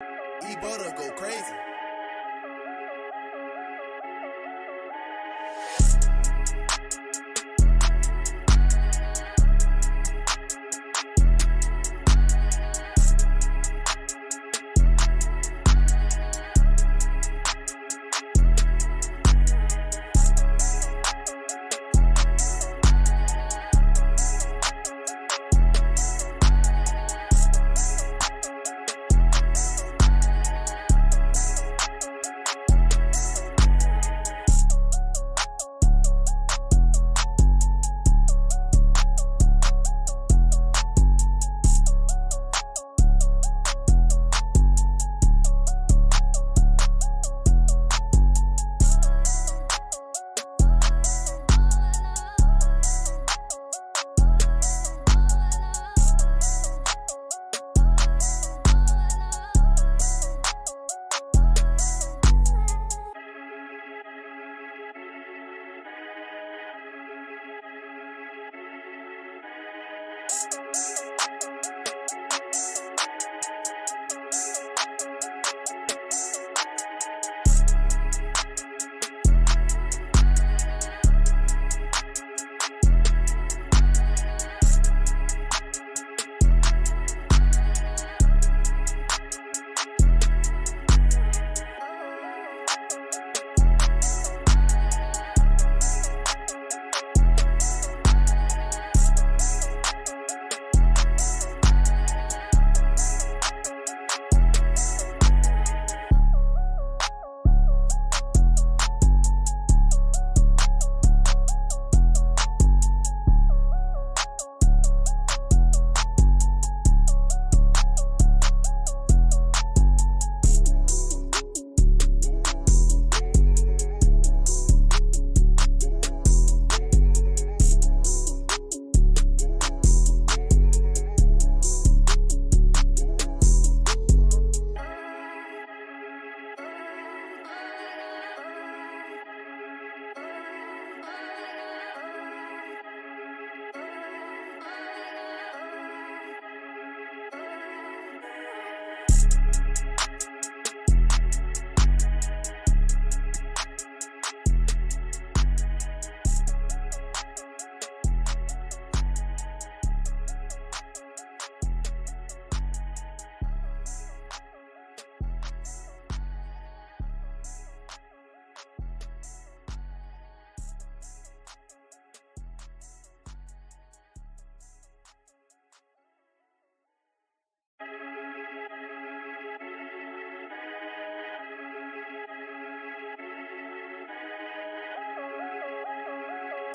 E-Butter go crazy.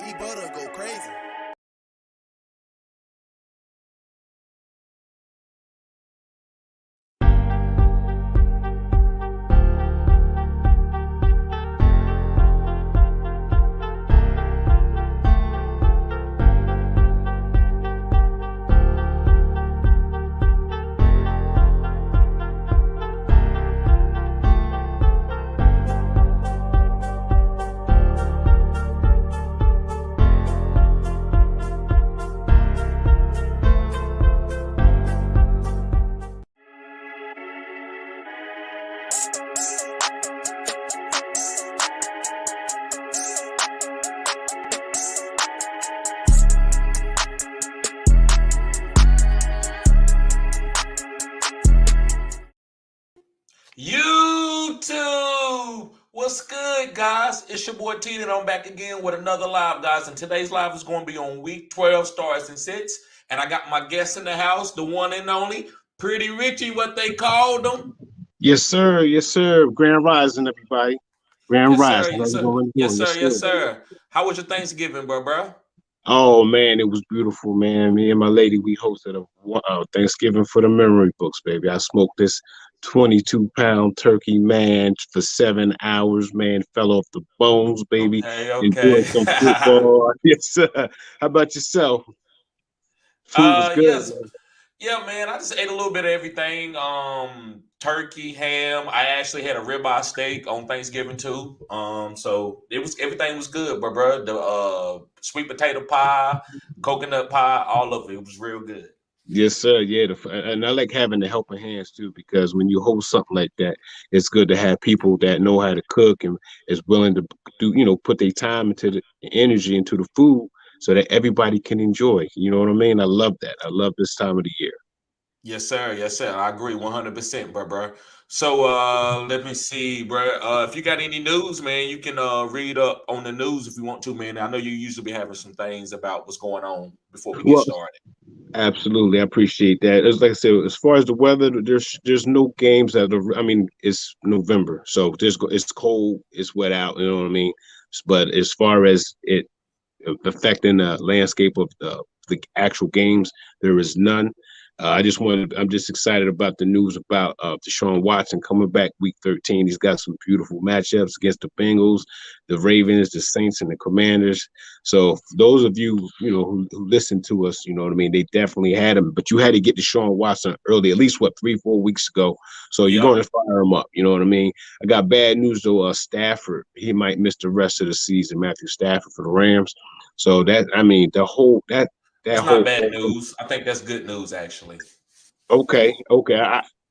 E-Butter go crazy. YouTube, what's good, guys? It's your boy T, and I'm back again with another live, guys. And today's live is going to be on week 12 stars and sits. And I got my guest in the house, the one and only Pretty Richie, what they called him. Yes, sir. Yes, sir. Grand Rising, everybody. Grand Yes, sir. Rising. Yes, sir. Yes, sir. Yes, sir. How was your Thanksgiving, bro? Oh man, it was beautiful, man. Me and my lady, we hosted a Thanksgiving for the memory books, baby. I smoked this 22-pound turkey, man, for 7 hours, man. Fell off the bones, baby. Okay. Enjoyed some football. Yes, sir. How about yourself? Food was good, Yes. man. Yeah, man. I just ate a little bit of everything. Turkey, ham. I actually had a ribeye steak on Thanksgiving too. So everything was good, bro. The sweet potato pie, coconut pie, all of it. It was real good. Yes, sir. Yeah, and I like having the helping hands too, because when you hold something like that, it's good to have people that know how to cook and is willing to put their time into the energy into the food so that everybody can enjoy. You know what I mean? I love that. I love this time of the year. Yes, sir. Yes, sir. I agree 100%, bro. So let me see, bro. If you got any news, man, you can read up on the news if you want to, man. I know you usually be having some things about what's going on before we get Well, started. absolutely, I appreciate that. It's like I said, as far as the weather, there's no games that are. I mean, it's November, so it's cold, it's wet out. You know what I mean? But as far as it affecting the landscape of the actual games, there is none. I'm just excited about the news about Deshaun Watson coming back week 13. He's got some beautiful matchups against the Bengals, the Ravens, the Saints, and the Commanders. So for those of you, who listen to us, you know what I mean, they definitely had him, but you had to get Deshaun Watson early, at least 3-4 weeks ago. So you're Yep. going to fire him up. You know what I mean? I got bad news though. Stafford, he might miss the rest of the season. Matthew Stafford for the Rams. So that I mean that That's not whole bad news. I think that's good news, actually. okay.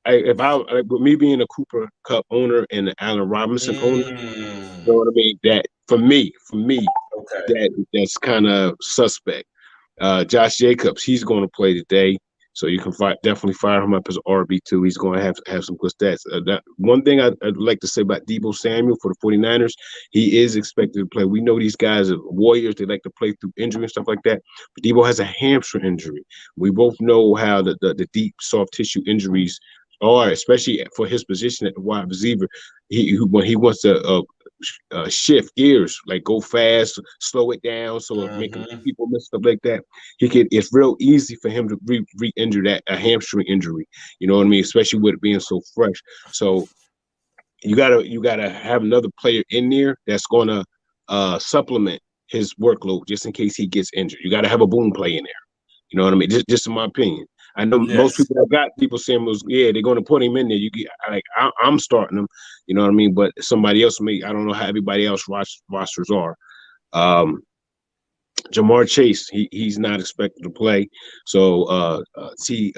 If I like, with me being a Cooper Cup owner and an Allen Robinson owner, you know Mm, what I mean. That for me, okay. that's kind of suspect. Josh Jacobs, he's going to play today, so you can definitely fire him up as RB2. He's going to have some good stats. One thing I'd like to say about Deebo Samuel for the 49ers, he is expected to play. We know these guys are warriors. They like to play through injury and stuff like that. But Deebo has a hamstring injury. We both know how the deep soft tissue injuries are, especially for his position at the wide receiver. When he wants to shift gears, like go fast, slow it down, so it making Hmm. people miss stuff like that. It's real easy for him to re-injure that a hamstring injury. You know what I mean? Especially with it being so fresh. So you gotta have another player in there that's gonna supplement his workload just in case he gets injured. You gotta have a boom play in there. You know what I mean? Just in my opinion. I know most Yes. people that got people saying was, yeah, they're going to put him in there. You get like I'm starting him, you know what I mean. But somebody else may. I don't know how everybody else rosters are. Um, Jamar Chase, he's not expected to play. So T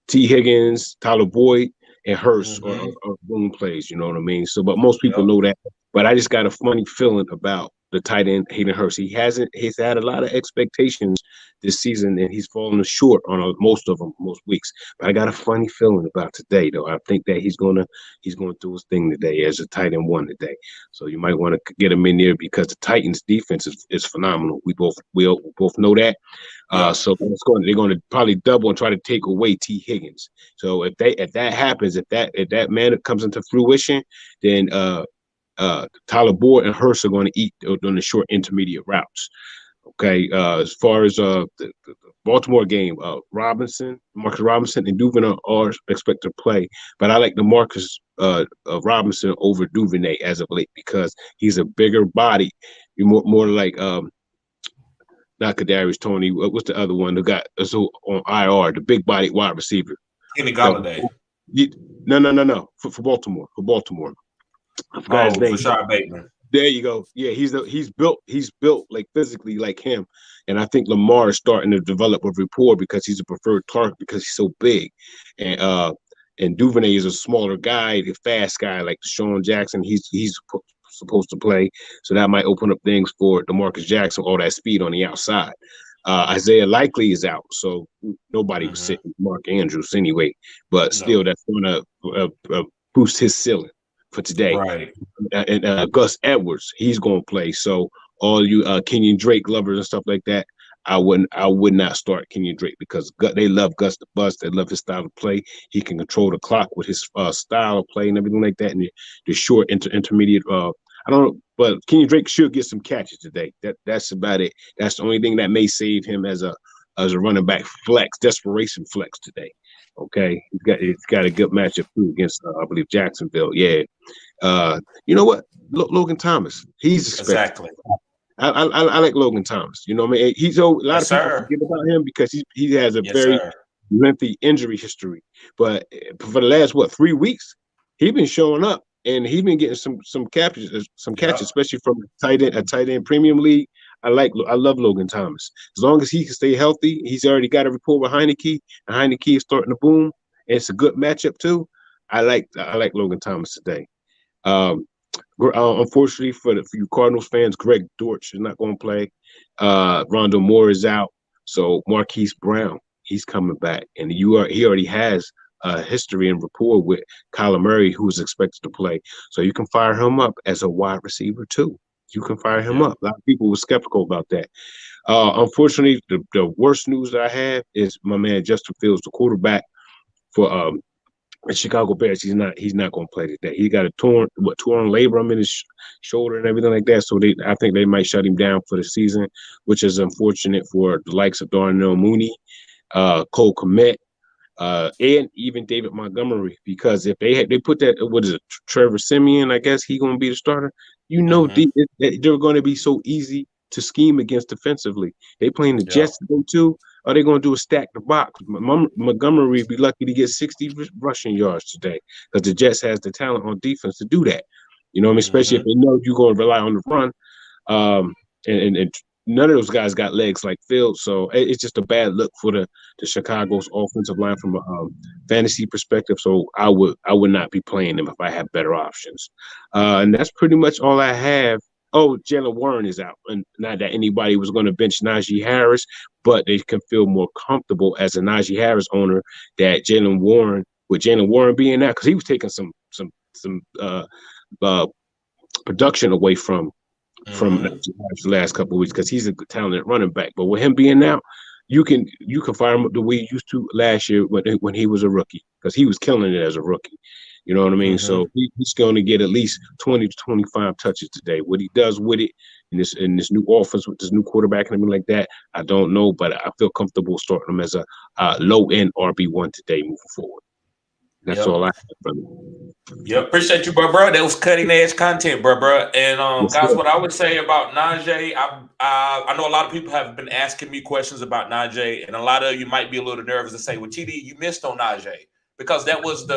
Higgins, Tyler Boyd, and Hurst Hmm. are boom plays. You know what I mean. So, but most people Yep. know that. But I just got a funny feeling about the tight end Hayden Hurst. He's had a lot of expectations this season, and he's fallen short on most of them most weeks. But I got a funny feeling about today, though. I think that he's going to do his thing today as a tight end one today. So you might want to get him in there because the Titans defense is phenomenal. We both know that. Yep. So they're going to probably double and try to take away T Higgins. So if that happens, if that man comes into fruition, then Tyler Boyd and Hurst are going to eat on the short intermediate routes. Okay. As far as the Baltimore game, Marcus Robinson, and Duvernay are expected to play, but I like the Marcus Robinson over Duvernay as of late because he's a bigger body, more like not Kadarius Toney. What's the other one who got so on IR? The big body wide receiver. Kenny That, Galladay. no. For Baltimore. For Baltimore. I forgot his Oh, name. Rashad Bateman. There you go. Yeah, he's built like physically like him, and I think Lamar is starting to develop a rapport because he's a preferred target because he's so big, and Duvernay is a smaller guy, a fast guy like Deshaun Jackson. He's supposed to play, so that might open up things for DeMarcus Jackson, all that speed on the outside. Isaiah Likely is out, so nobody was Hmm. sitting Mark Andrews anyway. But still, No. that's going to boost his ceiling for today. Right. And Gus Edwards, he's going to play. So all you Kenyon Drake lovers and stuff like that, I would not start Kenyon Drake because they love Gus the Bus. They love his style of play. He can control the clock with his style of play and everything like that. And the short intermediate. I don't know, but Kenyon Drake should get some catches today. That's about it. That's the only thing that may save him as a running back flex, desperation flex today. Okay, he's got a good matchup too against I believe Jacksonville. Yeah, you know what? Logan Thomas, he's expected. Exactly. I like Logan Thomas. You know what I mean? He's a lot Yes, of people sir. forget about him because he has a Yes, very sir. lengthy injury history. But for the last 3 weeks, he's been showing up and he's been getting some catches, Yep. especially from a tight end premium league. I love Logan Thomas. As long as he can stay healthy, he's already got a rapport with Heineke, and Heineke is starting to boom. And it's a good matchup too. I like Logan Thomas today. Um, unfortunately for you Cardinals fans, Greg Dortch is not going to play. Rondo Moore is out, so Marquise Brown, he's coming back, and he already has history and rapport with Kyler Murray, who is expected to play. So you can fire him up as a wide receiver too. You can fire him up. A lot of people were skeptical about that. Unfortunately, the worst news that I have is my man Justin Fields, the quarterback for the Chicago Bears. He's not going to play today. He got a torn labrum in his shoulder and everything like that. So I think they might shut him down for the season, which is unfortunate for the likes of Darnell Mooney, Cole Kmet, and even David Montgomery, because if they put that, what is it, Trevor Siemian, I guess he's going to be the starter. They're going to be so easy to scheme against defensively. They playing the Jets today too. Are they going to do a stack the box? Montgomery would be lucky to get 60 rushing yards today because the Jets has the talent on defense to do that. You know what I mean? Especially if they know you're going to rely on the run. And none of those guys got legs like Fields, so it's just a bad look for the Chicago's offensive line from a fantasy perspective. So I would not be playing them if I have better options. And that's pretty much all I have. Oh, Jaylen Warren is out, and not that anybody was going to bench Najee Harris, but they can feel more comfortable as a Najee Harris owner that Jaylen Warren being out, because he was taking some production away from the last couple of weeks, because he's a talented running back. But with him being out, you can fire him up the way you used to last year when he was a rookie, because he was killing it as a rookie. You know what I mean? So he's going to get at least 20 to 25 touches today. What he does with it in this new offense with this new quarterback and everything like that, I don't know, but I feel comfortable starting him as a low-end RB1 today moving forward. That's all I have from him. Yeah, appreciate you, bro. That was cutting edge content, bro. And guys, what I would say about Najee, I know a lot of people have been asking me questions about Najee, and a lot of you might be a little nervous to say, "Well, TD, you missed on Najee," because that was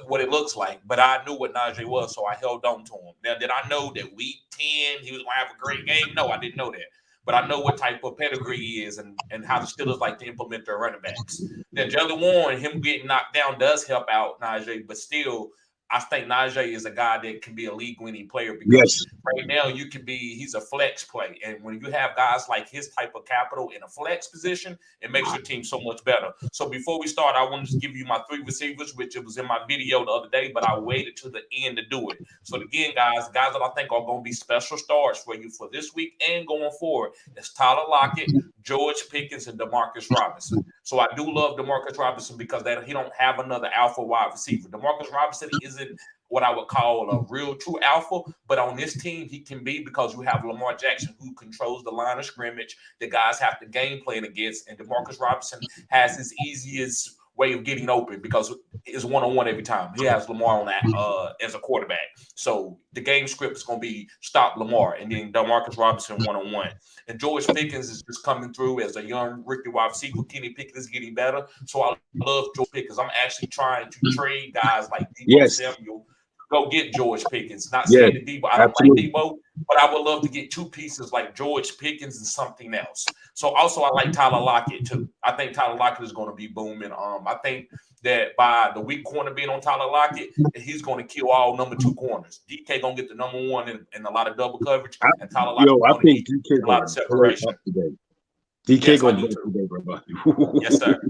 what it looks like. But I knew what Najee was, so I held on to him. Now, did I know that week 10 he was going to have a great game? No, I didn't know that. But I know what type of pedigree he is and how the Steelers like to implement their running backs. Now, Jaylen Warren, him getting knocked down does help out Najee, but still, I think Najee is a guy that can be a league-winning player, because right now he's a flex play. And when you have guys like his type of capital in a flex position, it makes your team so much better. So before we start, I wanted to give you my 3 receivers, which it was in my video the other day, but I waited to the end to do it. So again, guys that I think are going to be special starts for you for this week and going forward, it's Tyler Lockett, George Pickens, and Demarcus Robinson. So I do love Demarcus Robinson because he don't have another alpha wide receiver. Demarcus Robinson isn't what I would call a real true alpha, but on this team he can be, because you have Lamar Jackson who controls the line of scrimmage. The guys have to game plan against, and Demarcus Robinson has his easiest way of getting open because it's one-on-one every time. He has Lamar on that as a quarterback. So the game script is going to be stop Lamar and then Demarcus Robinson one-on-one. And George Pickens is just coming through as a young rookie wide receiver. Kenny Pickett is getting better. So I love George Pickens. I'm actually trying to trade guys like Deebo Samuel. Go get George Pickens. Not saying that Deebo, I don't like Deebo, but I would love to get 2 pieces like George Pickens and something else. So also I like Tyler Lockett too. I think Tyler Lockett is going to be booming. I think that by the weak corner being on Tyler Lockett, he's going to kill all number 2 corners. DK going to get the number 1 in a lot of double coverage, and Tyler Lockett going to get a lot of separation. DK going to be today, bro. Yes, sir.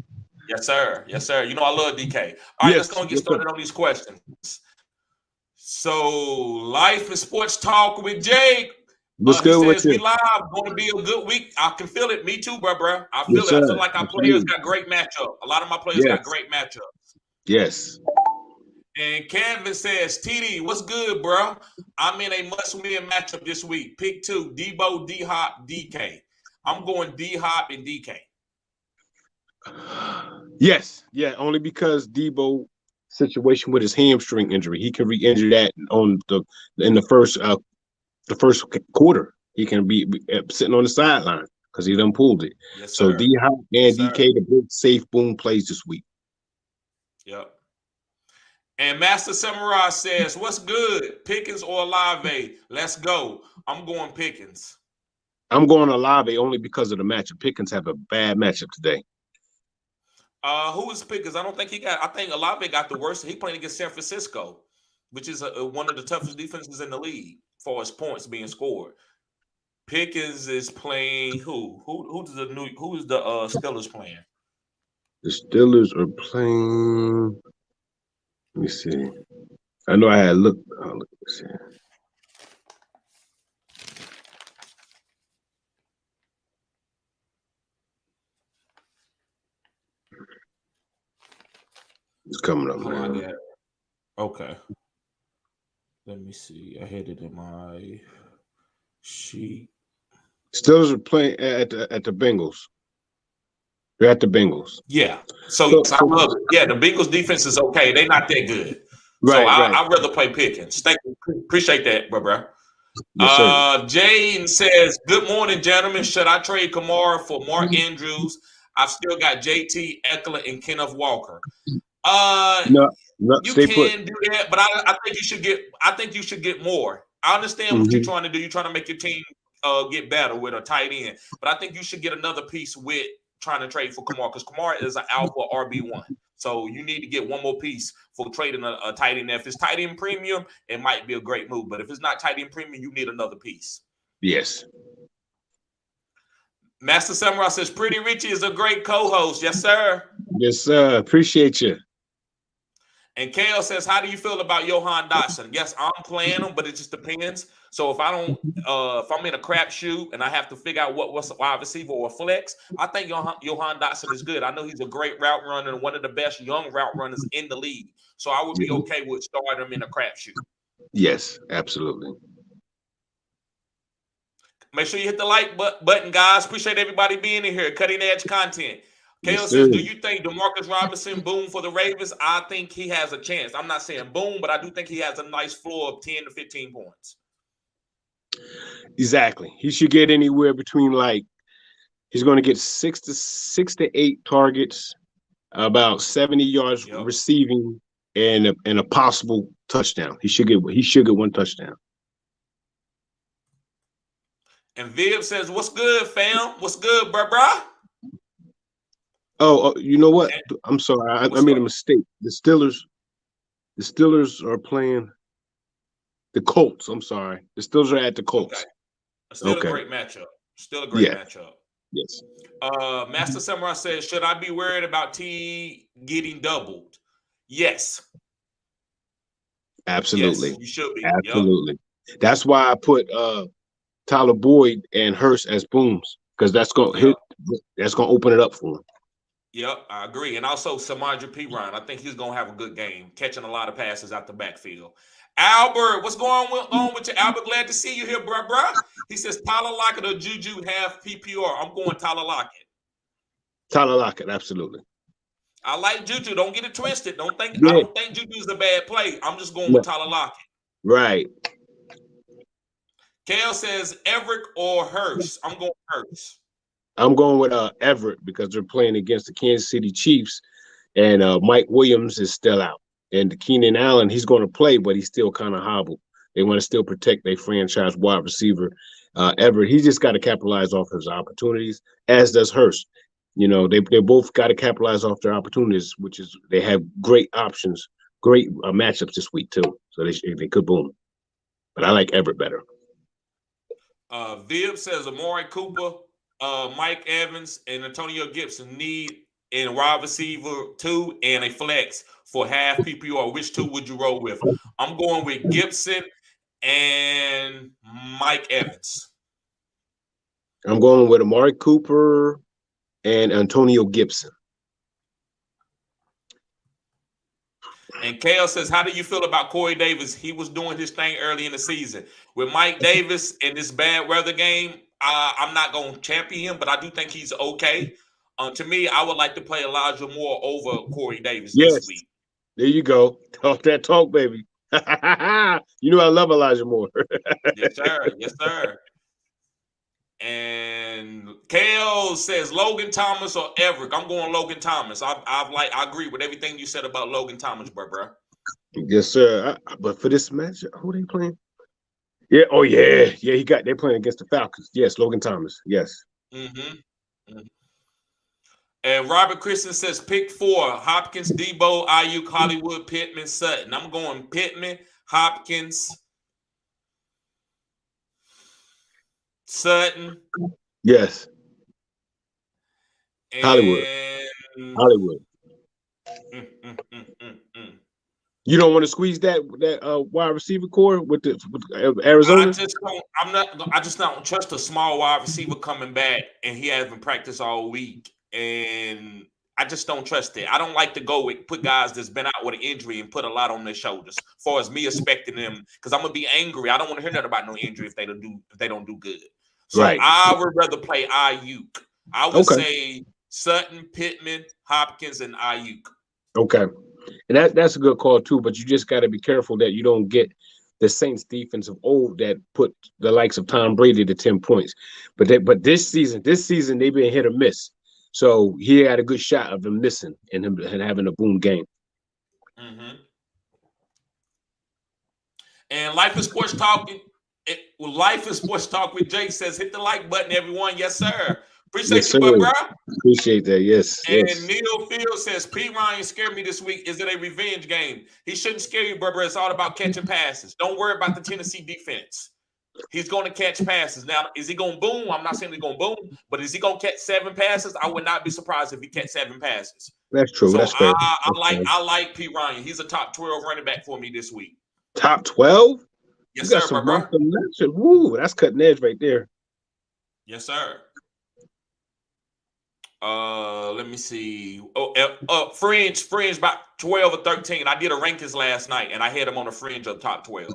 Yes, sir. Yes, sir. You know I love DK. All right, let's go and get started on these questions. So, Life and Sports Talk with Jake. What's good with you? We live. Going to be a good week. I can feel it. Me too, bro. I feel it. I feel like our players got great matchup. A lot of my players got great matchups. Yes. And Canvas says, TD, what's good, bro? I'm in a must-win matchup this week. Pick 2, Debo, D-Hop, DK. I'm going D-Hop and DK. Yes. Yeah, only because Debo situation with his hamstring injury, he can re-injure that in the first quarter. He can be sitting on the sideline because he done pulled it. Yes, so D-Hop and DK, the big safe boom plays this week. Yep. And Master Samurai says, what's good? Pickens or Olave? Let's go. I'm going Pickens. I'm going Olave only because of the matchup. Pickens have a bad matchup today. Who is Pickens? I don't think he got. I think Olave got the worst. He playing against San Francisco, which is one of the toughest defenses in the league as far as points being scored. Pickens is playing who? Who is the Steelers playing? The Steelers are playing. Let me see. I know I had looked. Let me see. It's coming up now. Okay. Let me see. I had it in my sheet. Steelers are playing at the Bengals. They're at the Bengals. Yeah. So I love it. Yeah, the Bengals defense is okay. They're not that good. So I'd rather play Pickens. Thank you. Appreciate that, bro. Yes, Jane says, "Good morning, gentlemen. Should I trade Kamara for Mark Andrews? I've still got JT, Eckler, and Kenneth Walker." No, you can do that, but I think you should get. I think you should get more. I understand what you're trying to do. You're trying to make your team get better with a tight end, but I think you should get another piece with trying to trade for Kamara because Kamara is an alpha RB1. So you need to get one more piece for trading a tight end. If it's tight end premium, it might be a great move. But if it's not tight end premium, you need another piece. Yes. Master Samurai says, Pretty Richie is a great co-host. Yes, sir. Yes, sir. Appreciate you. And Kale says, how do you feel about Johan Dotson? Yes, I'm playing him, but it just depends. So if I don't, if I'm in a crapshoot and I have to figure out what's a wide receiver or a flex, I think Johan Dotson is good. I know he's a great route runner and one of the best young route runners in the league. So I would be okay with starting him in a crapshoot. Yes, absolutely. Make sure you hit the like button, guys. Appreciate everybody being in here. Cutting edge content. Kale says, do you think Demarcus Robinson boom for the Ravens? I think he has a chance. I'm not saying boom, but I do think he has a nice floor of 10 to 15 points. Exactly. He should get anywhere between he's going to get 6 to 8 targets, about 70 yards receiving, and a possible touchdown. He should get one touchdown. And Viv says, what's good, fam? What's good, bruh? Oh, you know what? I'm sorry. I made a mistake. The Steelers are playing the Colts. I'm sorry. The Steelers are at the Colts. Okay. Still a great matchup. Still a great matchup. Yes. Master Samurai says, should I be worried about T getting doubled? Yes. Absolutely. Yes, you should be. Absolutely. Yep. That's why I put Tyler Boyd and Hurst as booms, because that's gonna open it up for him. Yep, I agree. And also Samaje Perine. I think he's going to have a good game, catching a lot of passes out the backfield. Albert, what's going on with you, Albert? Glad to see you here, bruh. He says, Tyler Lockett or Juju have PPR. I'm going Tyler Lockett. Tyler Lockett, absolutely. I like Juju. Don't get it twisted. I don't think Juju is a bad play. I'm just going with Tyler Lockett. Right. Kale says, Everett or Hurst. I'm going Hurst. I'm going with Everett because they're playing against the Kansas City Chiefs, and Mike Williams is still out. And Keenan Allen, he's going to play, but he's still kind of hobbled. They want to still protect their franchise wide receiver. Everett, he just got to capitalize off his opportunities, as does Hurst. You know, they both got to capitalize off their opportunities, which is they have great options, great matchups this week too. So they could boom. But I like Everett better. Viv says Amari Cooper, Mike Evans, and Antonio Gibson need a wide receiver 2 and a flex for half PPR. Which 2 would you roll with? I'm going with Gibson and Mike Evans. I'm going with Amari Cooper and Antonio Gibson. And Kale says, how do you feel about Corey Davis? He was doing his thing early in the season. With Mike Davis in this bad weather game, I'm not going to champion him, but I do think he's okay. To me, I would like to play Elijah Moore over Corey Davis this week. There you go. Talk that talk, baby. You know I love Elijah Moore. Yes, sir. Yes, sir. And Kale says Logan Thomas or Everett. I'm going Logan Thomas. I agree with everything you said about Logan Thomas, bro. Yes, sir. But for this match, who they playing? Yeah. Oh yeah. Yeah. They're playing against the Falcons. Yes. Logan Thomas. Yes. Mm-hmm. And Robert Christian says pick 4: Hopkins, Debo, Ayuk, Hollywood, Pittman, Sutton. I'm going Pittman, Hopkins, Sutton, Yes. Hollywood. and Hollywood. mm, mm, mm, mm, mm. You don't want to squeeze that wide receiver core with I Arizona? just don't. I just don't trust a small wide receiver coming back, and he hasn't practiced all week, and I just don't trust it. I don't like to go with put guys that's been out with an injury and put a lot on their shoulders. As far as me expecting them, because I'm gonna be angry. I don't want to hear nothing about no injury if they don't do good. So Right. I would rather play Ayuk. I would Okay. say Sutton, Pittman, Hopkins, and Ayuk. Okay. And that's a good call too, but you just got to be careful that you don't get the Saints defense of old that put the likes of Tom Brady to 10 points. But this season they've been hit or miss. So he had a good shot of them missing and him and having a boom game. Mm-hmm. And Life is Sports Talk. Life is Sports Talk with Jake says, hit the like button, everyone. Yes, sir. Appreciate Yes, you, sir. bro. Appreciate that. Yes. And Yes. Neil Field says, P. Ryan scared me this week. Is it a revenge game? He shouldn't scare you, bro. It's all about catching passes. Don't worry about the Tennessee defense. He's going to catch passes. Now, is he going to boom? I'm not saying he's going to boom, but is he going to catch 7 passes? I would not be surprised if he catch 7 passes. That's true. So That's fair. I like P. Ryan. He's a top 12 running back for me this week. Top 12? Yes, you got sir, some bro. Woo, that's cutting edge right there. Yes, sir. Let me see. Fringe about 12 or 13. I did a rankings last night, and I had him on the fringe of top 12.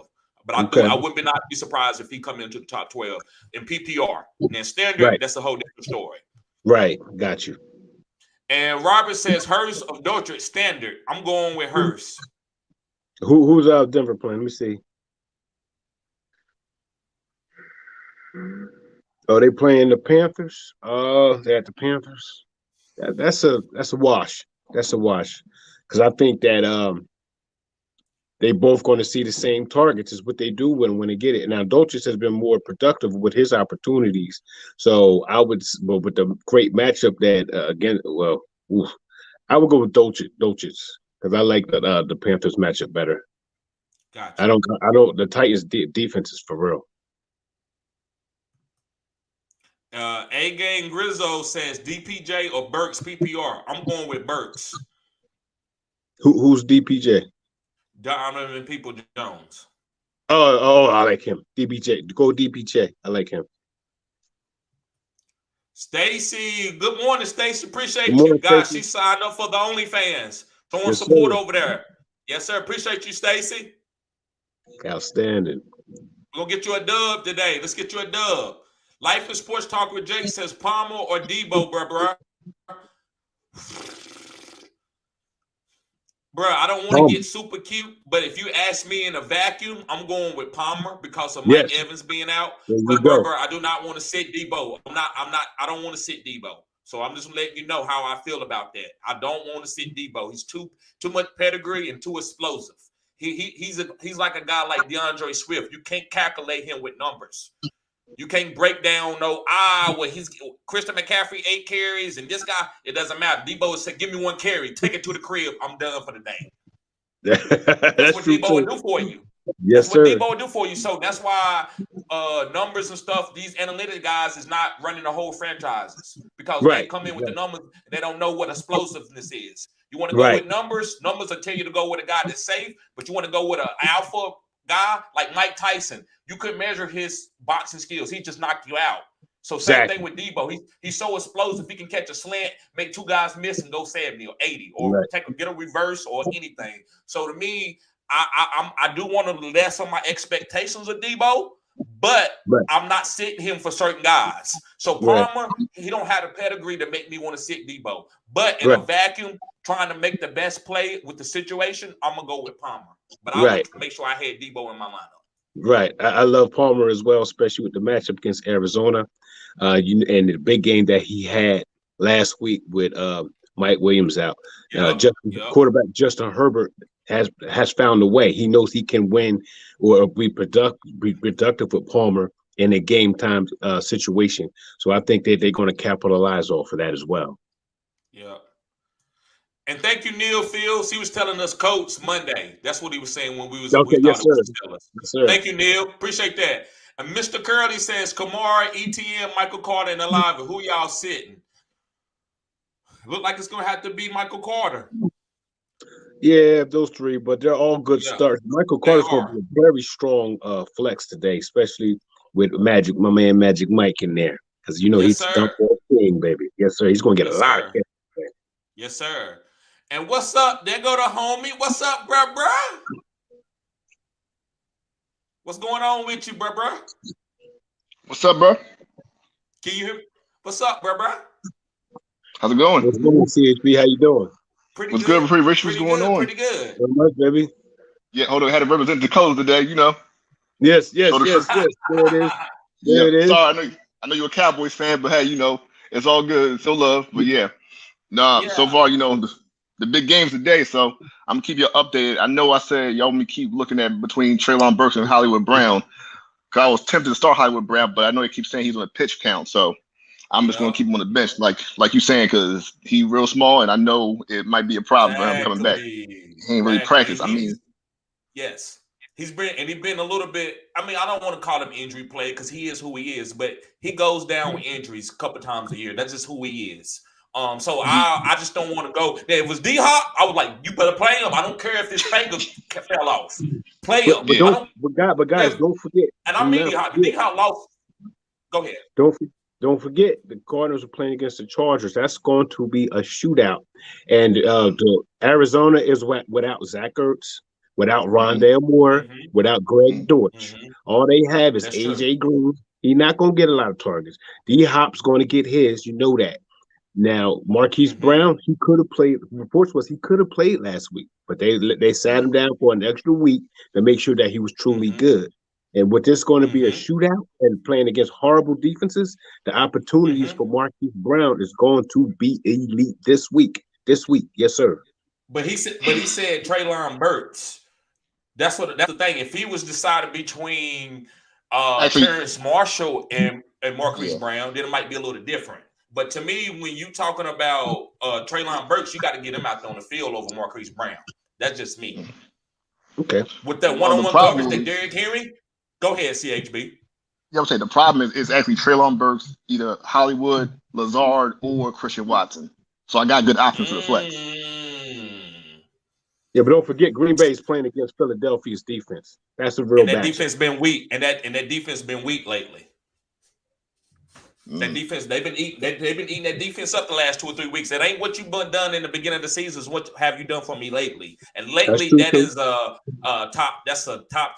But I would not be surprised if he come into the top 12 in PPR. Now standard, Right. That's a whole different story. Right, got you. And Robert says Hurst of Dortmund standard. I'm going with Hurst. Who's Denver playing? Let me see. Oh, they playing the Panthers. They're at the Panthers. That's a wash. That's a wash. Because I think that they both going to see the same targets as what they do when they get it. Now, Dolchich has been more productive with his opportunities. So I would, but with the great matchup that I would go with Dolchich because I like the Panthers matchup better. Gotcha. I don't. The Titans defense is for real. A-Gang Grizzo says DPJ or Burks PPR. I'm going with Burks. Who's DPJ? Donovan People Jones. Oh, I like him. DPJ. Go DPJ. I like him. Stacy, good morning, Stacy. Appreciate Good morning, you. Guys, Stacey. she signed up for the OnlyFans. Showing Yes, support sir. over there. Yes, sir. Appreciate you, Stacy. Outstanding. We're going to get you a dub today. Let's get you a dub. Life is Sports Talk with Jake says Palmer or Debo, bro. Bro, I don't want to get super cute, but if you ask me in a vacuum, I'm going with Palmer because of Mike Evans being out. But bro, I do not want to sit Debo. I don't want to sit Debo. So I'm just letting you know how I feel about that. I don't want to sit Debo. He's too much pedigree and too explosive. He's like a guy like DeAndre Swift. You can't calculate him with numbers. You can't break down he's Christian McCaffrey 8 carries and this guy, it doesn't matter. Debo said, give me 1 carry, take it to the crib. I'm done for the day. That's what Debo will do for you. Yes, that's what sir. Debo will do for you. So that's why numbers and stuff, these analytic guys is not running the whole franchises because they come in with the numbers and they don't know what explosiveness is. You want to go with numbers will tell you to go with a guy that's safe, but you want to go with an alpha guy like Mike Tyson. You could measure his boxing skills. He just knocked you out. So same thing with Debo. He's so explosive. He can catch a slant, make 2 guys miss, and go 70 or 80, or get a reverse or anything. So to me, I do want to less on my expectations of Debo, but I'm not sitting him for certain guys. So Palmer, he don't have the pedigree to make me want to sit Debo. But in a vacuum, trying to make the best play with the situation, I'm gonna go with Palmer. But I would make sure I had Debo in my lineup. Right. I love Palmer as well, especially with the matchup against Arizona. And the big game that he had last week with Mike Williams out. Quarterback Justin Herbert has found a way. He knows he can win or be productive with Palmer in a game time situation. So I think that they're going to capitalize off of that as well. Yeah. And thank you, Neil Fields. He was telling us Colts Monday. That's what he was saying when we Okay, thought yes, it sir. was Steelers. Yes, sir. Thank you, Neil. Appreciate that. And Mr. Curley says Kamara, ETN, Michael Carter, and Alive. Who y'all sitting? Look like it's gonna have to be Michael Carter. Yeah, those three, but they're all good starts. Michael Carter's going to be a very strong flex today, especially with my man Magic Mike in there, because he's a dump ball king, baby. Yes, sir. He's going to get a lot of catches. Yes, sir. And what's up? There go the homie. What's up, bruh? What's going on with you, bruh? What's up, bro? Can you hear me? What's up, bruh? How's it going? What's going on, CHB? How you doing? What's good? Pretty rich. What's going on? Pretty good. Very much, baby. Yeah, hold on. I had to represent the colors today, Yes. There it is. There it is. Sorry, I know you're a Cowboys fan, but hey, it's all good. It's all love. But so far, the big games today. So I'm gonna keep you updated. I know I said y'all want me to keep looking at between Treylon Burks and Hollywood Brown. Cause I was tempted to start Hollywood Brown, but I know they keep saying he's on a pitch count. So I'm just going to keep him on the bench, like you saying, because he's real small, and I know it might be a problem for him coming back. He ain't really practiced. Yes, he's been a little bit. I mean, I don't want to call him injury play because he is who he is, but he goes down with injuries a couple times a year. That's just who he is. So I just don't want to go. If it was D-Hop, I was like, you better play him. I don't care if his finger fell off. Play him. But guys, don't forget. And I mean D-Hop. D-Hop lost. Go ahead. Don't forget, the Cardinals are playing against the Chargers. That's going to be a shootout. And the Arizona is without Zach Ertz, without Rondale Moore, without Greg Dortch. All they have is AJ Green. He's not going to get a lot of targets. D-Hop's going to get his. You know that. Now, Marquise Brown, he could have played. The report was he could have played last week, but they sat him down for an extra week to make sure that he was truly good. And with this going to be a shootout and playing against horrible defenses, the opportunities for Marquise Brown is going to be elite this week. Yes, sir. But he said Treylon Burks. That's the thing. If he was decided between Terrence Marshall and Marquise Brown, then it might be a little different. But to me, when you talking about Treylon Burks, you got to get him out there on the field over Marquise Brown. That's just me. Okay. With that one-on-one coverage that Derrick Henry. Go ahead, CHB. Yeah, I'm saying the problem is actually Treylon Burks, either Hollywood, Lazard, or Christian Watson. So I got good options for the flex. Yeah, but don't forget Green Bay is playing against Philadelphia's defense. That's a real bad. That defense been weak, and that defense been weak lately. That defense, they've been eating that defense up the last 2 or 3 weeks. That ain't what you've done in the beginning of the season. Is what have you done for me lately? And lately, that's a top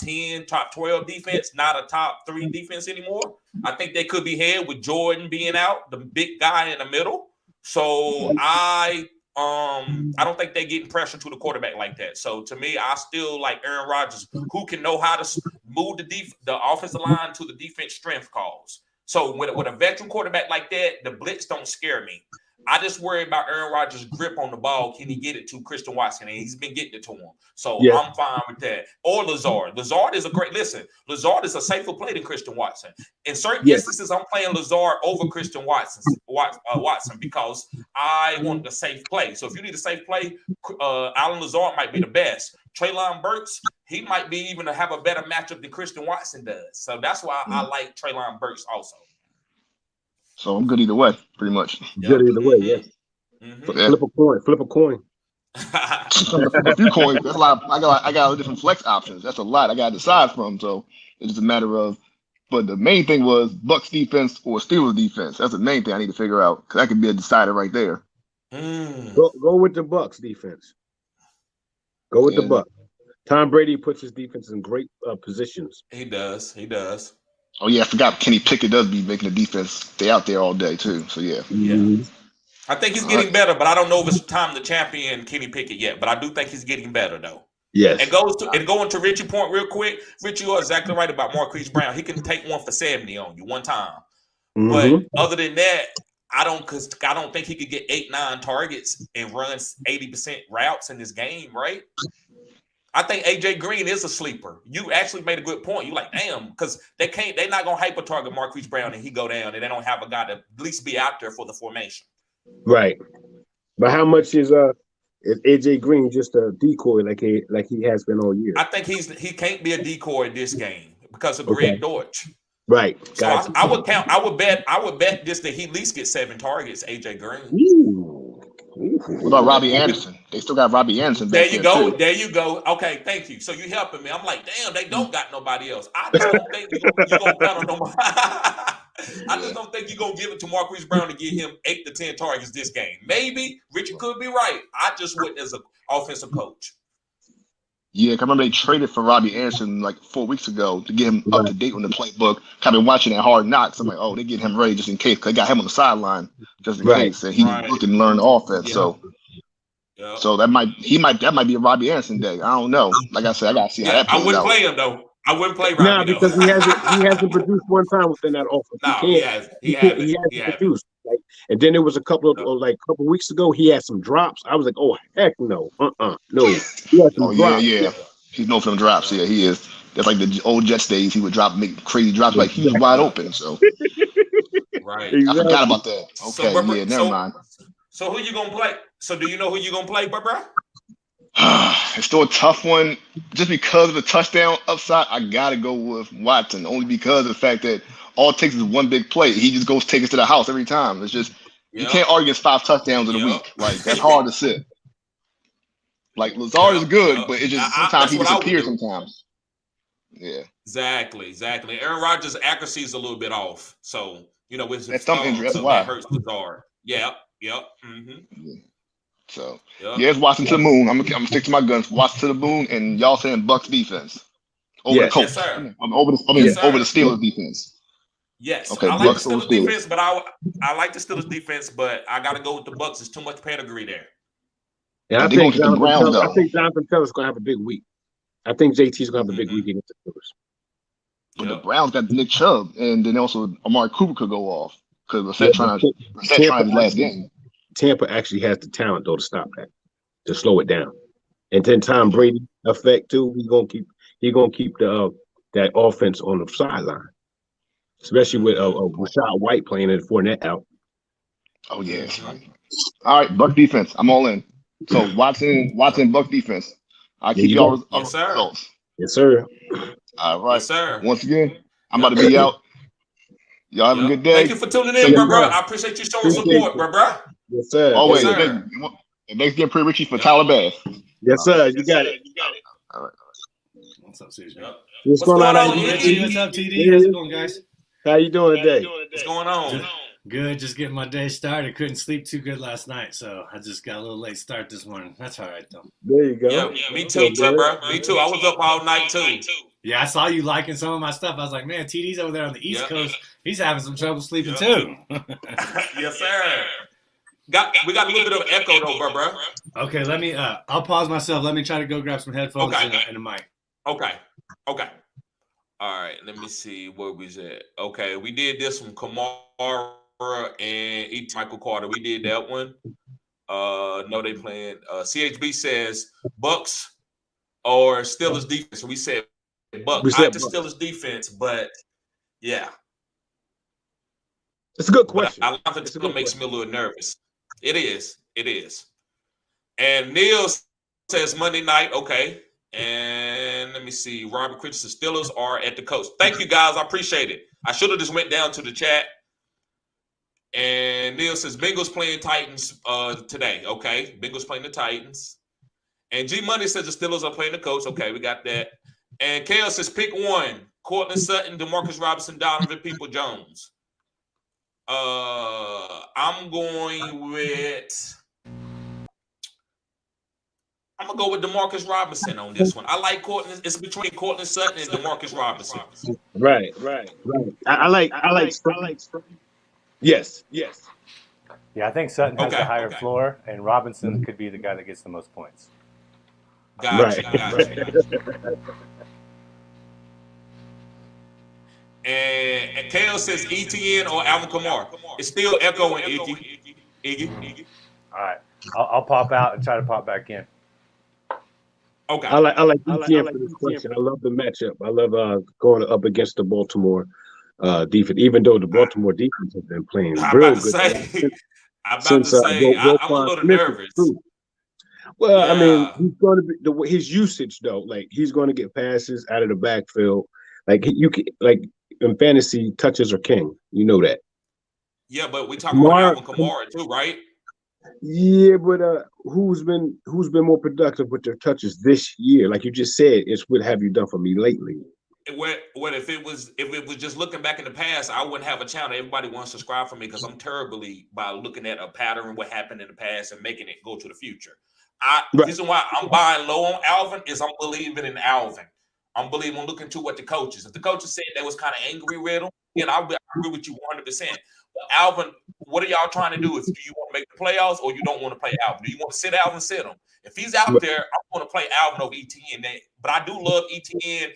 10, top 12 defense, not a top 3 defense anymore. I think they could be head with Jordan being out, the big guy in the middle. So I don't think they're getting pressure to the quarterback like that. So to me, I still like Aaron Rodgers, who can know how to move the offensive line to the defense strength calls. So with a veteran quarterback like that, the blitz don't scare me. I just worry about Aaron Rodgers' grip on the ball. Can he get it to Christian Watson? And he's been getting it to him. So I'm fine with that. Or Lazard. Lazard is Lazard is a safer play than Christian Watson. In certain instances, I'm playing Lazard over Christian Watson because I want the safe play. So if you need a safe play, Allen Lazard might be the best. Treylon Burks, he might be even to have a better matchup than Christian Watson does. So that's why I like Treylon Burks also. So I'm good either way, pretty much. Good either way, yes. Flip a coin. A few coins. That's a lot. I got different flex options. That's a lot I got to decide from. So it's just a matter of. But the main thing was Bucks defense or Steelers defense. That's the main thing I need to figure out because that could be a decider right there. Go with the Bucks defense. Go with the Bucks. Tom Brady puts his defense in great positions. He does. Oh yeah, I forgot Kenny Pickett does be making the defense stay out there all day too. So yeah. I think he's getting better, but I don't know if it's time to champion Kenny Pickett yet. But I do think he's getting better though. Yes. And going to Richie point real quick. Richie, you are exactly right about Marquise Brown. He can take 1 for 70 on you one time. But other than that, I don't think he could get 8-9 targets and run 80% routes in this game, right? I think AJ Green is a sleeper. You actually made a good point. You like, damn, because they're not gonna hyper target Marquise Brown and he go down, and they don't have a guy to at least be out there for the formation. Right. But how much is AJ Green just a decoy like he has been all year? I think he can't be a decoy in this game because of Greg Dortch. Right. So I would bet this that he at least gets 7 targets, AJ Green. Ooh. What about Robbie Anderson? They still got Robbie Anderson. There you go. There you go. Okay, thank you. So you helping me. I'm like, damn, they don't got nobody else. I just don't think you're gonna count on nobody. I just don't think you're gonna give it to Marquise Brown to get him 8 to 10 targets this game. Maybe Richard could be right. I just went as an offensive coach. Yeah, I remember they traded for Robbie Anderson like 4 weeks ago to get him up to date on the playbook. I've been watching that Hard Knocks. I'm like, oh, they get him ready just in case. They got him on the sideline just in case, and he looked and learned the offense. Yeah. So that might be a Robbie Anderson day. I don't know. Like I said, I gotta see how that plays out. I wouldn't play him though. I wouldn't play Robbie. No, because he hasn't produced one time within that offense. No, he hasn't produced. Like, and then there was a couple weeks ago, he had some drops. I was like, oh heck no, no. He had some drops. Yeah. He's known for them drops. Yeah, he is. That's like the old Jets days. He would make crazy drops like he was wide open. So right, I forgot about that. Okay, so, never mind. So who you gonna play? So do you know who you gonna play, bro? It's still a tough one. Just because of the touchdown upside, I gotta go with Watson. Only because of the fact that all it takes is one big play. He just goes take us to the house every time. It's just you can't argue against 5 touchdowns in a week. Like that's hard to sit. Like Lazard is good, but it just sometimes he disappears sometimes. Yeah. Exactly. Aaron Rodgers' accuracy is a little bit off. So, with his thumb injury, that's why. That hurts Lazard. Yep. Mm-hmm. Yeah. So it's Watson to the moon. I'm gonna stick to my guns. Watson to the moon, and y'all saying Bucks defense over the Colts. Yes, sir. Over the Steelers defense. Yes. Okay. I like the Steelers defense, but I like the Steelers defense, but I gotta go with the Bucks. There's too much pedigree there. Yeah, I think Jonathan Taylor's gonna have a big week. I think JT's gonna have a big week against the Steelers. But the Browns got Nick Chubb, and then also Amari Cooper could go off because Brissett trying his last game. Tampa actually has the talent though to stop that, to slow it down. And then Tom Brady effect too. He's gonna keep the that offense on the sideline, especially with Rashad White playing and Fournette out. Oh yeah, that's right. All right, Buck defense. I'm all in. So Watson, Buck defense. I'll keep y'all results. Yes, sir. All right. Yes, sir. Once again, I'm about to be out. Y'all have a good day. Thank you for tuning in, bro. I appreciate you showing support, bro. Yes, sir. Always. Yes, sir. Thanks again, Pretty Richie, for Tyler Bass. Yes, sir. You got it. All right. What's up, CJ? What's going on, Richie? What's up, TD? How's it going, guys? How you doing today? What's going on? Good. Just getting my day started. Couldn't sleep too good last night, so I just got a little late start this morning. That's all right, though. There you go. Yeah, me too, bro. Me too. I was up all night, too. Yeah, I saw you liking some of my stuff. I was like, man, TD's over there on the East Coast. He's having some trouble sleeping, too. Yes, sir. We got a little bit of echo, though, bro. Okay, let me, I'll pause myself. Let me try to go grab some headphones and a mic. Okay. All right, let me see where we at. Okay, we did this from Kamara and Michael Carter. We did that one. No, they playing. CHB says Bucks or Steelers defense. So we said Bucks. I like the Steelers defense, but yeah. It's a good question. I think it still makes me a little nervous. It is. And Neil says Monday night. Okay. And let me see. Robert Christian, Steelers are at the coast. Thank you, guys. I appreciate it. I should have just went down to the chat. And Neil says Bengals playing Titans today. Okay. Bengals playing the Titans. And G Money says the Steelers are playing the coast. Okay, we got that. And Kale says pick one. Cortland Sutton, DeMarcus Robinson, Donovan People-Jones. I'm going with DeMarcus Robinson on this one. I like Cortland. It's between Cortland Sutton and DeMarcus Robinson. Right. I like. Yes. Yeah, I think Sutton has a higher floor, and Robinson could be the guy that gets the most points. Gotcha. And Kale says ETN or Alvin Kamara. It's still echoing, Iggy. All right. I'll pop out and try to pop back in. Okay. I like ETN for this question. I love the matchup. I love going up against the Baltimore defense, even though the Baltimore defense has been playing I'm real about to good say, since I'm a Roquan little Smith is nervous. through. Well, I mean, Yeah. he's going to be his usage though. Like he's going to get passes out of the backfield. Like you can like in fantasy, touches are king. You know that. Yeah, but we talking about Alvin Kamara too, right? Yeah, but who's been more productive with their touches this year? Like you just said, it's what have you done for me lately? What if it was just looking back in the past, I wouldn't have a channel. Everybody wants to subscribe for me because I'm terribly by looking at a pattern, what happened in the past, and making it go to the future. The reason why I'm buying low on Alvin is I'm believing in Alvin. I'm looking to what the coaches. If the coaches said they was kind of angry with him, then I agree with you 100%. But Alvin, what are y'all trying to do? If do you want to make the playoffs or you don't want to play Alvin? Do you want to sit Alvin? Sit him. If he's out there, I'm going to play Alvin over ETN. But I do love ETN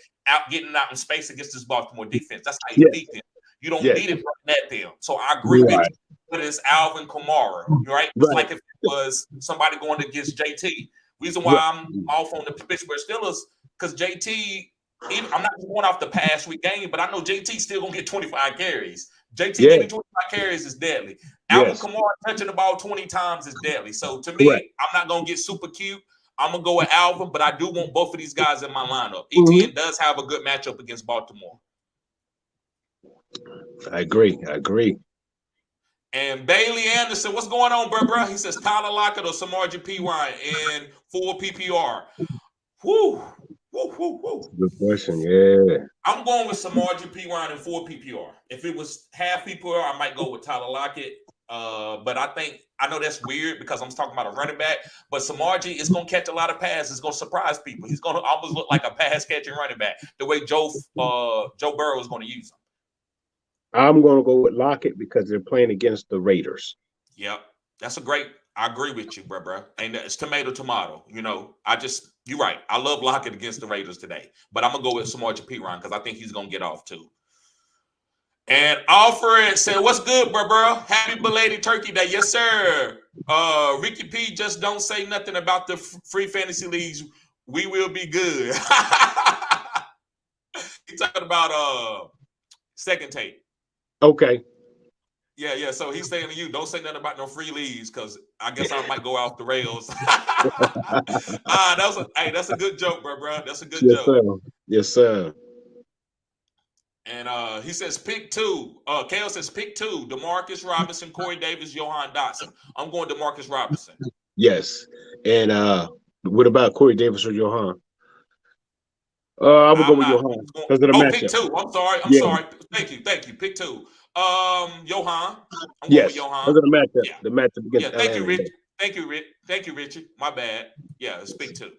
getting out in space against this Baltimore defense. That's how you beat them. You don't need it running at them. So I agree with you. But it's Alvin Kamara, right? It's like if it was somebody going against JT. Reason why I'm off on the Pittsburgh Steelers, because JT, I'm not going off the past week game, but I know JT still going to get 25 carries. JT getting 25 carries is deadly. Alvin Kamara touching the ball 20 times is deadly. So to me, I'm not going to get super cute. I'm going to go with Alvin, but I do want both of these guys in my lineup. ETN does have a good matchup against Baltimore. I agree. And Bailey Anderson, what's going on, bro? He says Tyler Lockett or Samaje Perine in 4 PPR. Woo. Good question. Yeah. I'm going with Samaje Perine in 4 PPR. If it was half PPR, I might go with Tyler Lockett. But I know that's weird because I'm talking about a running back, but Samaje is going to catch a lot of passes. It's going to surprise people. He's going to almost look like a pass-catching running back, the way Joe Burrow is going to use him. I'm going to go with Lockett because they're playing against the Raiders. Yep. I agree with you, bro. And it's tomato. You know, you're right. I love Lockett against the Raiders today, but I'm going to go with Samaje Perine because I think he's going to get off too. And Alfred said, what's good, bro? Happy belated Turkey Day. Yes, sir. Ricky P, just don't say nothing about the free fantasy leagues. We will be good. He's talking about second take. Okay. Yeah. So he's saying to you, don't say nothing about no free leagues because I guess I might go off the rails. That's a good joke, bro. That's a good joke. Sir. Yes, sir. And he says pick 2. Kale says pick 2. DeMarcus Robinson, Corey Davis, Johan Dotson. I'm going DeMarcus Robinson. Yes. And what about Corey Davis or Johan? I would go with Johan because of the matchup. Pick 2. I'm sorry. Thank you. Pick 2. Johan. I'm going with Johan. Because of the matchup. Yeah. The matchup against Thank you, Rich. Thank you, Richie. My bad. Yeah, it's pick 2.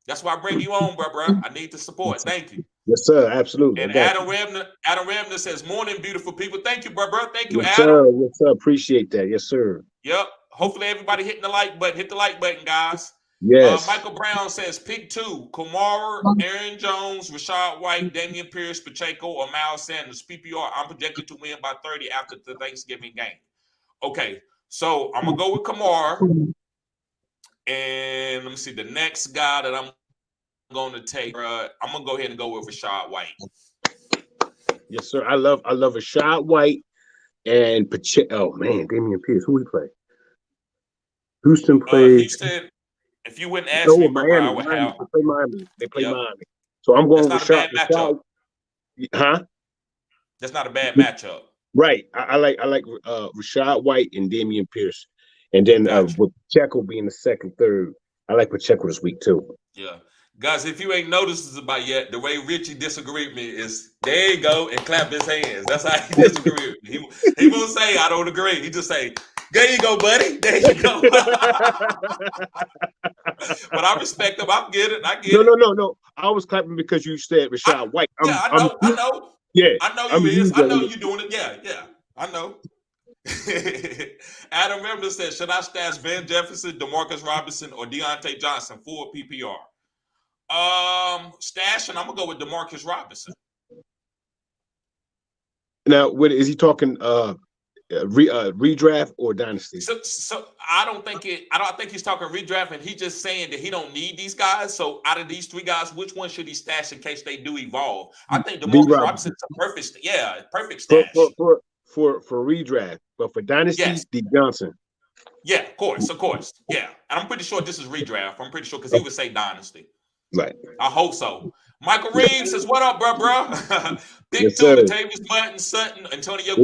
That's why I bring you on, bro. I need the support. Thank you. Yes, sir. Absolutely. And Adam Remner says, morning, beautiful people. Thank you, bro. Thank you, yes, Adam. Sir. Yes, sir. Appreciate that. Yes, sir. Yep. Hopefully everybody hitting the like button. Hit the like button, guys. Yes. Michael Brown says, pick 2. Kamara, Aaron Jones, Rashad White, Damian Pierce, Pacheco, or Miles Sanders. PPR, I'm projected to win by 30 after the Thanksgiving game. Okay. So I'm going to go with Kamara. And let me see. The next guy that I'm going to take, I'm going to go ahead and go with Rashad White. Yes, sir. I love Rashad White and Pacheco. Oh, man, Damian Pierce. Who he play? Houston played. Houston. If you wouldn't ask me, Miami, I would have. They play Miami. So I'm going with Rashad. Huh? That's not a bad matchup. Right. I like Rashad White and Damian Pierce. And then with Pacheco being the second, third, I like Pacheco this week too. Yeah. Guys, if you ain't noticed this about yet, the way Richie disagreed with me is there you go and clap his hands. That's how he disagree with me. He won't say I don't agree. He just say, there you go, buddy. There you go. But I respect him. I get it. No. I was clapping because you said Rashad White. I know. Yeah. I know you is. I know you doing it. Yeah. I know. Adam Remner says, should I stash Van Jefferson, DeMarcus Robinson, or Deontay Johnson for PPR? Stashing, I'm gonna go with DeMarcus Robinson. Now, what is he talking? redraft or dynasty? So I don't think he's talking redraft, and he's just saying that he don't need these guys. So out of these 3 guys, which one should he stash in case they do evolve? I think Demarcus Robinson's a perfect stash for redraft, but for dynasty, yes. D Johnson. Yeah, of course. Yeah, and I'm pretty sure this is redraft. I'm pretty sure because he would say dynasty. Right. I hope so. Michael Reeves says, "What up, bro? Big Yes, two, Latavius Sutton, Antonio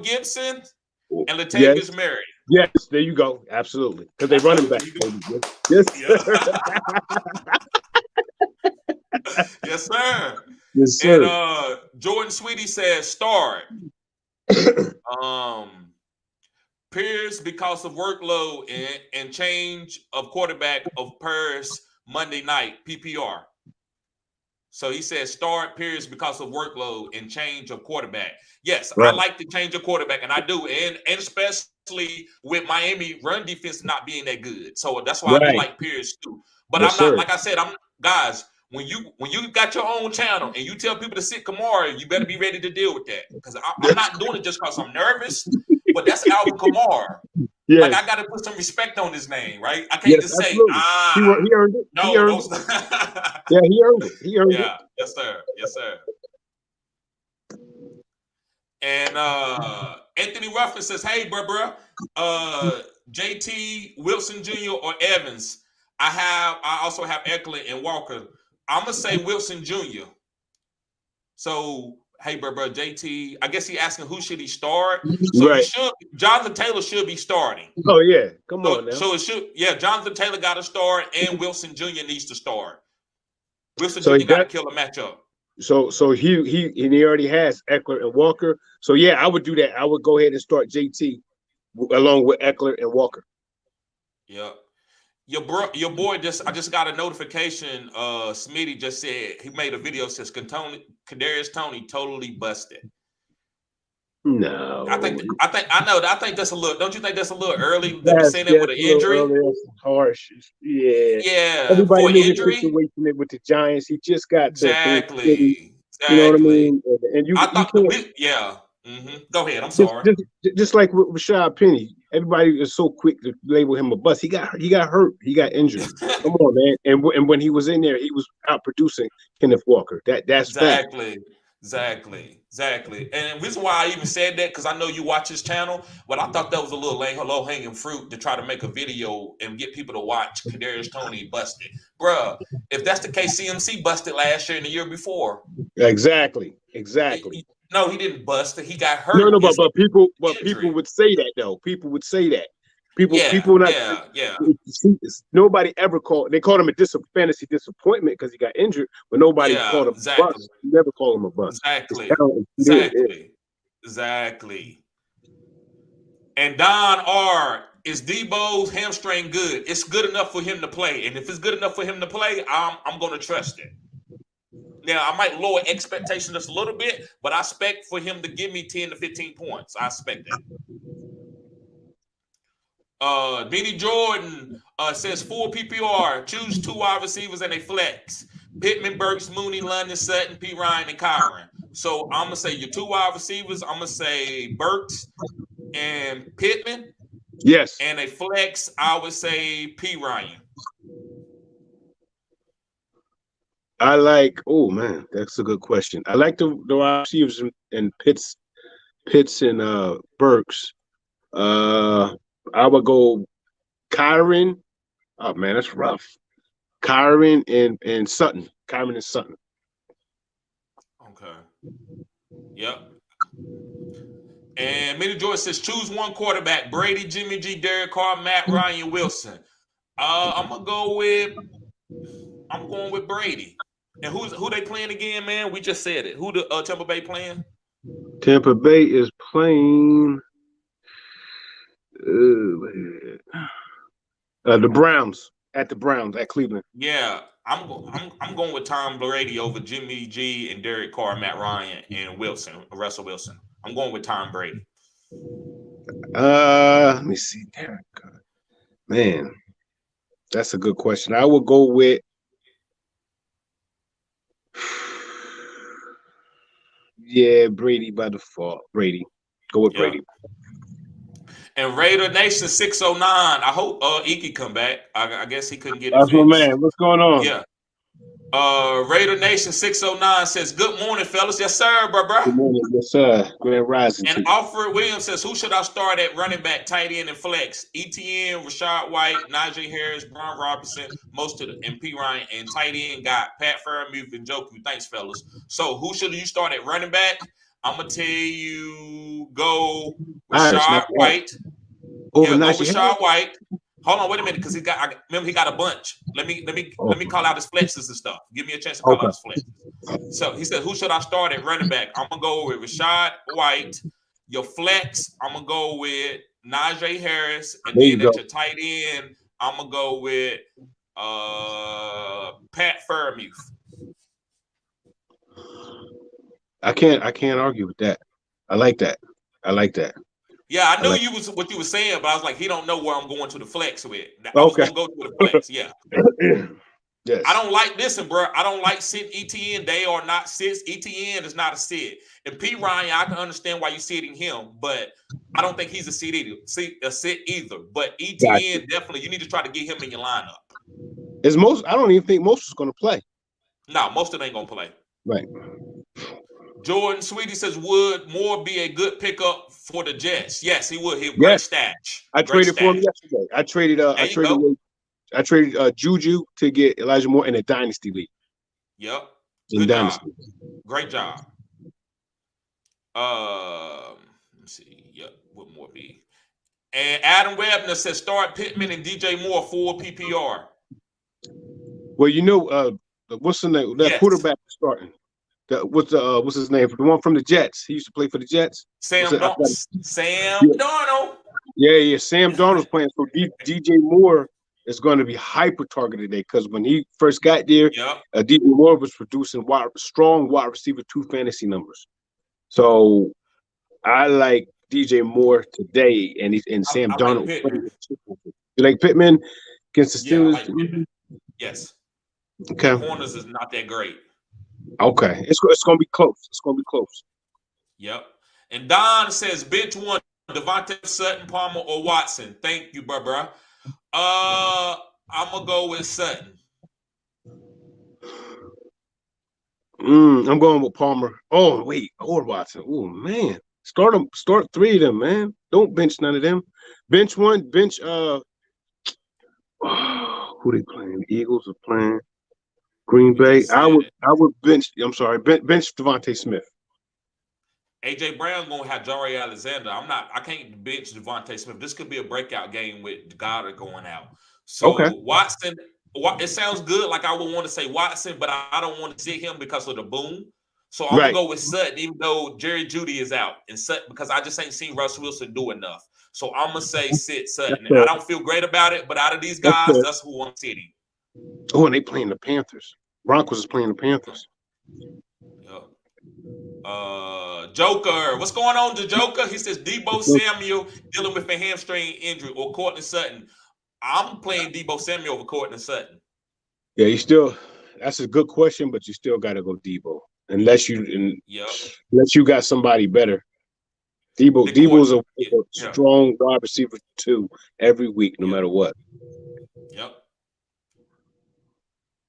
Gibson, and Latavius Murray." Yes, there you go. Absolutely, because they running back. Yes, yes, sir. Yes, sir. And Jordan Sweetie says, "Start." Pierce because of workload and change of quarterback of Pierce Monday night PPR. So he says start Pierce because of workload and change of quarterback. Yes, right. I like the change of quarterback, and I do, and especially with Miami run defense not being that good. So that's why I do like Pierce too. But I'm not like I said. Guys. When you got your own channel and you tell people to sit Kamara, you better be ready to deal with that. Because I'm not doing it just because I'm nervous, but that's Alvin Kamara. Yes. Like I got to put some respect on his name, right? I can't just say, he earned it. No, he earned it. Yeah, he earned it. He earned it. Yes, sir. And Anthony Ruffin says, "Hey, bro, JT Wilson Jr. or Evans? I also have Eckler and Walker. I'm gonna say Wilson Jr. So, hey, bro, JT. I guess he asking who should he start. So Jonathan Taylor should be starting. Oh yeah, come on now. So it should. Yeah, Jonathan Taylor got to start, and Wilson Jr. needs to start. Wilson Jr. got to kill a matchup. So he already has Eckler and Walker. So yeah, I would do that. I would go ahead and start JT along with Eckler and Walker. Yep. Your boy I just got a notification. Smitty just said he made a video says Kadarius Toney totally busted. No, I think that's a little. Don't you think that's a little early to be saying that with an injury? Harsh. Yeah. Everybody knew the situation with the Giants. He just got exactly. You know what I mean? And Go ahead. I'm sorry. Just like with Rashad Penny, everybody is so quick to label him a bust. He got hurt. He got injured. Come on, man. And when he was in there, he was out producing Kenneth Walker. That's exactly. And the reason why I even said that because I know you watch his channel, but I thought that was a little low hanging fruit to try to make a video and get people to watch Kadarius Toney busted, bruh. If that's the case, CMC busted last year and the year before. Exactly. No, he didn't bust it. He got hurt. No, but people would say that though. People would say that. Nobody ever called. They called him a fantasy disappointment because he got injured, but nobody called him a bust. You never call him a bust. Exactly. And Don R. Is Debo's hamstring good? It's good enough for him to play, and if it's good enough for him to play, I'm going to trust it. Now, I might lower expectations just a little bit, but I expect for him to give me 10 to 15 points. I expect that. Benny Jordan says full PPR. Choose 2 wide receivers and a flex. Pittman, Burks, Mooney, London, Sutton, P. Ryan, and Kyron. So I'm going to say your 2 wide receivers. I'm going to say Burks and Pittman. Yes. And a flex, I would say P. Ryan. Oh man, that's a good question. I like the wide receivers and Pitts and Burks. I would go Kyron. Oh man, that's rough. Kyron and Sutton. Kyron and Sutton. Okay. Yep. And Minnie Joyce says choose 1 quarterback: Brady, Jimmy G, Derek Carr, Matt Ryan, Wilson. I'm going with Brady. And who they playing again, man? We just said it. Who the Tampa Bay playing? Tampa Bay is playing the Browns at Cleveland. Yeah, I'm going with Tom Brady over Jimmy G and Derek Carr, Matt Ryan, and Russell Wilson. I'm going with Tom Brady. Let me see, Derek. Man, that's a good question. I will go with. Yeah, Brady by default. Brady. Go with Brady. And Raider Nation 609. I hope Iki come back. I guess he couldn't get it That's fixed. my man. What's going on? Yeah. Raider Nation 609 says, "Good morning, fellas." Yes, sir, bro. Good morning. Yes, sir. Grand Rising. And Alfred Williams says, "Who should I start at running back, tight end, and flex? ETN, Rashad White, Najee Harris, Brian Robinson, most of the and P. Ryan, and tight end got Pat Freiermuth and Njoku. Thanks, fellas. So who should you start at running back? I'm gonna tell you, go Rashad White. Go Rashad White. Hold on, wait a minute, because he got a bunch. Let me call out his flexes and stuff. Give me a chance to call out his flexes. So he said, who should I start at running back? I'm gonna go with Rashad White. Your flex, I'm gonna go with Najee Harris, and then at your tight end, I'm gonna go with Pat Freiermuth. I can't argue with that. I like that. Yeah, I knew what you were saying, but I was like, he don't know where I'm going to the flex with. I was gonna go to the flex, yeah. Yes. I don't like this, and bro, I don't like sit ETN. They are not sits. ETN is not a sit. And P. Ryan, I can understand why you're sitting him, but I don't think he's a sit either. But ETN definitely, you need to try to get him in your lineup. I don't even think most is going to play. No, most of them ain't gonna play. Right. Jordan Sweetie says, would Moore be a good pickup for the Jets? Yes, he would. He would great stash. I traded for him yesterday. I traded Juju to get Elijah Moore in a dynasty league. Yep. Good dynasty. Great job. Let's see. Yep. What more be? And Adam Webner says start Pittman and DJ Moore for PPR. Well, what's the name? That quarterback starting. What's his name? The one from the Jets. He used to play for the Jets. Sam Darnold. Yeah. Sam Darnold's playing. So DJ Moore is going to be hyper targeted today because when he first got there, DJ Moore was producing strong wide receiver 2 fantasy numbers. So I like DJ Moore today, and Sam Darnold. You like Pittman against the Steelers? Yeah, I like Pittman. Yes. Okay. The corners is not that great. Okay, it's going to be close. Yep. And Don says bench one, Devontae, Sutton, Palmer, or Watson. Thank you, bro. I'm gonna go with Sutton. I'm going with Palmer. Oh wait, or Watson. Oh man, start 3 of them, man. Don't bench none of them. Bench one. Bench who they playing? The Eagles are playing Green Bay. I would bench. I'm sorry, bench Devontae Smith. AJ Brown gonna have Jaire Alexander. I can't bench Devontae Smith. This could be a breakout game with Goddard going out. So Watson, it sounds good. Like I would want to say Watson, but I don't want to sit him because of the boom. So I'm gonna go with Sutton, even though Jerry Jeudy is out, and Sutton because I just ain't seen Russ Wilson do enough. So I'm gonna say sit Sutton. I don't feel great about it, but out of these guys, that's who I'm sitting. Oh, and they playing the Panthers. Broncos is playing the Panthers. Yep. Joker, what's going on, the Joker? He says Deebo Samuel dealing with a hamstring injury or Courtland Sutton. I'm playing Deebo Samuel over Courtland Sutton. Yeah, that's a good question, but you still got to go Deebo unless you got somebody better. Deebo's a strong wide receiver 2 every week, no matter what. Yep.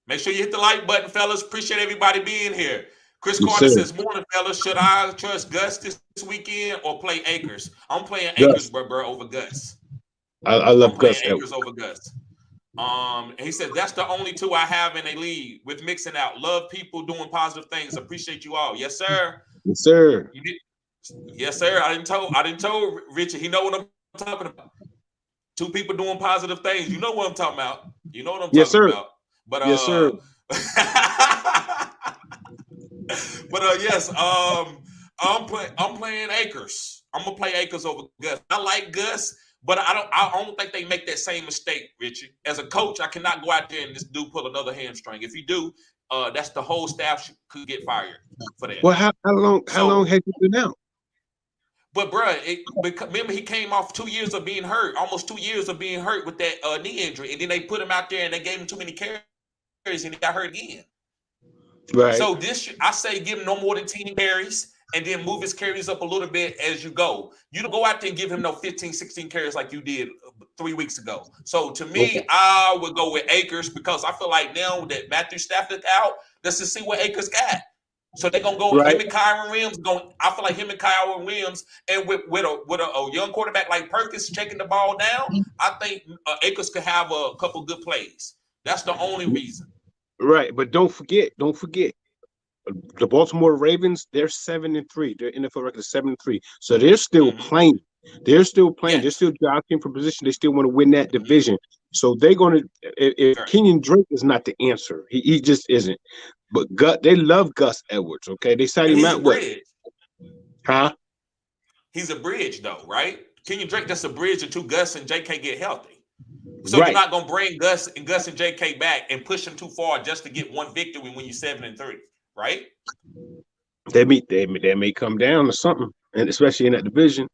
Make sure you hit the like button, fellas. Appreciate everybody being here. Chris Carter says, morning, fellas. Should I trust Gus this weekend or play Akers? I'm playing Akers, bro, over Gus. I love Gus. Akers over Gus. And he said, that's the only 2 I have in a league with mixing out. Love people doing positive things. Appreciate you all. Yes, sir. Yes, sir. Yes, sir. I didn't tell Richard. He know what I'm talking about. 2 people doing positive things. You know what I'm talking about. You know what I'm talking about. But yes, sir. But yes, I'm playing Akers. I'm gonna play Akers over Gus. I like Gus, but I don't think they make that same mistake, Richard. As a coach, I cannot go out there and this dude pull another hamstring. If you do, that's the whole staff could get fired for that. Well, how long have you been out? But bro, remember he came off 2 years of being hurt, almost 2 years of being hurt with that knee injury, and then they put him out there and they gave him too many carries and he got hurt again. Right. So I say give him no more than 10 carries and then move his carries up a little bit as you go. You don't go out there and give him no 15, 16 carries like you did 3 weeks ago. So to me, I would go with Akers because I feel like now that Matthew Stafford out, let's just see what Akers got. So they're gonna go him and Kyron Williams. I feel like him and Kyron Williams, and with a young quarterback like Perkins checking the ball down, I think Akers could have a couple good plays. That's the only reason. Right, but don't forget, the Baltimore Ravens, they're 7-3. Their NFL record is 7-3. So they're still playing. They're still playing. They're still jockeying for position. They still want to win that division. So they're going to. If Kenyon Drake is not the answer, he just isn't. But they love Gus Edwards. Okay, they signed him out. Huh? He's a bridge, though, right? Kenyon Drake, that's a bridge until Gus and JK get healthy. So you're not gonna bring Gus and JK back and push them too far just to get one victory when you're 7-3, right? They may come down to something, and especially in that division.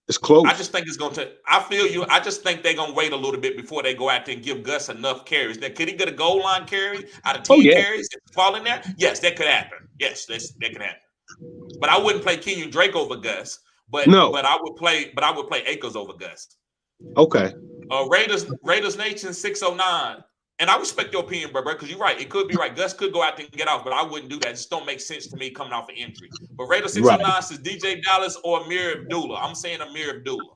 It's close. I just think it's going to. I feel you. I just think they're going to wait a little bit before they go out there and give Gus enough carries. Now, could he get a goal line carry out of 10 carries and fall in there? Yes, that could happen. Yes, that could happen. But I wouldn't play Kenyon Drake over Gus. But I would play Akers over Gus. Okay. Raiders Nation 609. And I respect your opinion, bro, because you're right. It could be right. Gus could go out there and get off, but I wouldn't do that. It just don't make sense to me coming off an injury. But Raiders 609 says DJ Dallas or Amir Abdullah. I'm saying Amir Abdullah.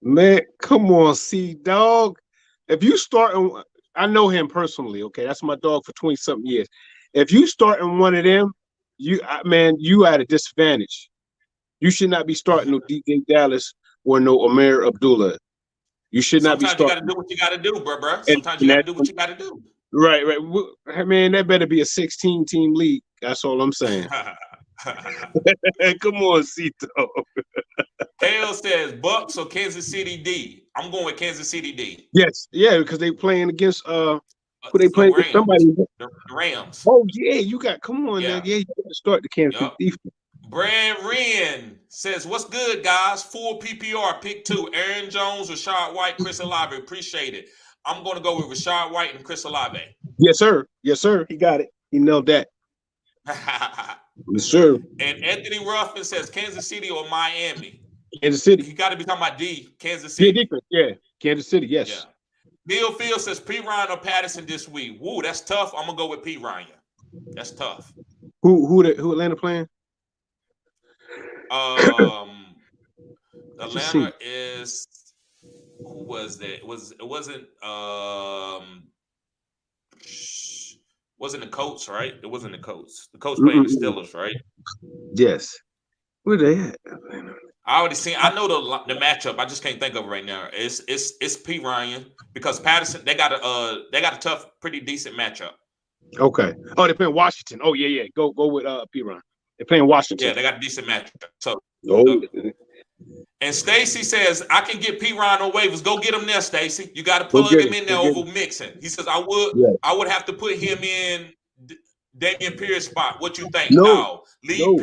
Man, come on, dog. If you start, I know him personally. Okay, that's my dog for 20-something years. If you start in one of them, you at a disadvantage. You should not be starting no DJ Dallas or no Amir Abdullah. You should not be starting. Sometimes you got to do what you got to do, bro. Sometimes you got to do what you got to do. Right. Man, that better be a 16-team league. That's all I'm saying. Come on, C-Dog. Hale says Bucks or Kansas City D. I'm going with Kansas City D. Yes. Yeah, because they playing against who they playing with? Somebody. The Rams. Oh, yeah. Come on now. Yeah, you got to start the Kansas City defense. Brad Wren says, what's good, guys? Full PPR, pick 2. Aaron Jones, Rashad White, Chris Olave. Appreciate it. I'm going to go with Rashad White and Chris Olave. Yes, sir. Yes, sir. He got it. He nailed that. Yes, sir. And Anthony Ruffin says, Kansas City or Miami? Kansas City. You got to be talking about D. Kansas City. Yeah. Kansas City, yes. Yeah. Neil Field says, P. Ryan or Patterson this week? Woo, that's tough. I'm going to go with P. Ryan. That's tough. Who Atlanta playing? Atlanta is who was that? It wasn't the Colts, right? It wasn't the Colts. The Colts playing the Steelers, right? Yes. Where they at? I know the matchup. I just can't think of it right now. It's P. Ryan because Patterson they got a tough, pretty decent matchup. Okay. Oh, they're playing Washington. Oh yeah. Go with P. Ryan. They're playing Washington. Yeah, they got a decent matchup. So, and Stacy says, I can get P. Ryan on waivers. Go get him there, Stacy. You got to pull him in there over Mixon. He says, I would have to put him in Damian Pierce spot. What you think? No. Leave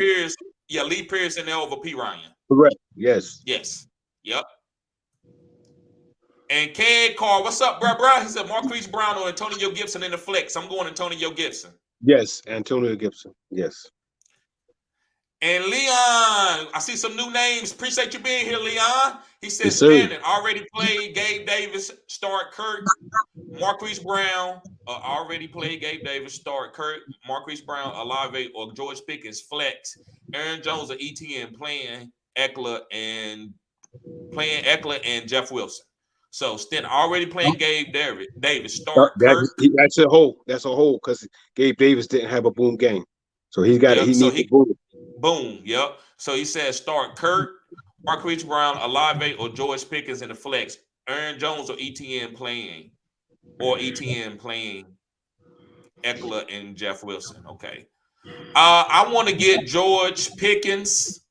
Pierce in there over P. Ryan. Correct. Yes. Yep. And Ken Carr, what's up, bro? He said, Marquise Brown or Antonio Gibson in the flex. I'm going Antonio Gibson. Yes, Antonio Gibson. Yes. And Leon, I see some new names. Appreciate you being here, Leon. He says, Shannon already played Gabe Davis, start Kirk, Marquise Brown. Already played Gabe Davis, start Kirk, Marquise Brown, Olave, or George Pickens, flex. Aaron Jones or ETN playing Eckler and Jeff Wilson. So Stent already playing Gabe Davis, start Kirk. That's a hole. That's a hole because Gabe Davis didn't have a boom game. So he's got it. He needs a boom. Boom, yep. So he says start Kirk, Marquise Brown, Olave, or George Pickens in the flex. Aaron Jones or ETN playing Eckler and Jeff Wilson. Okay. I want to get George Pickens.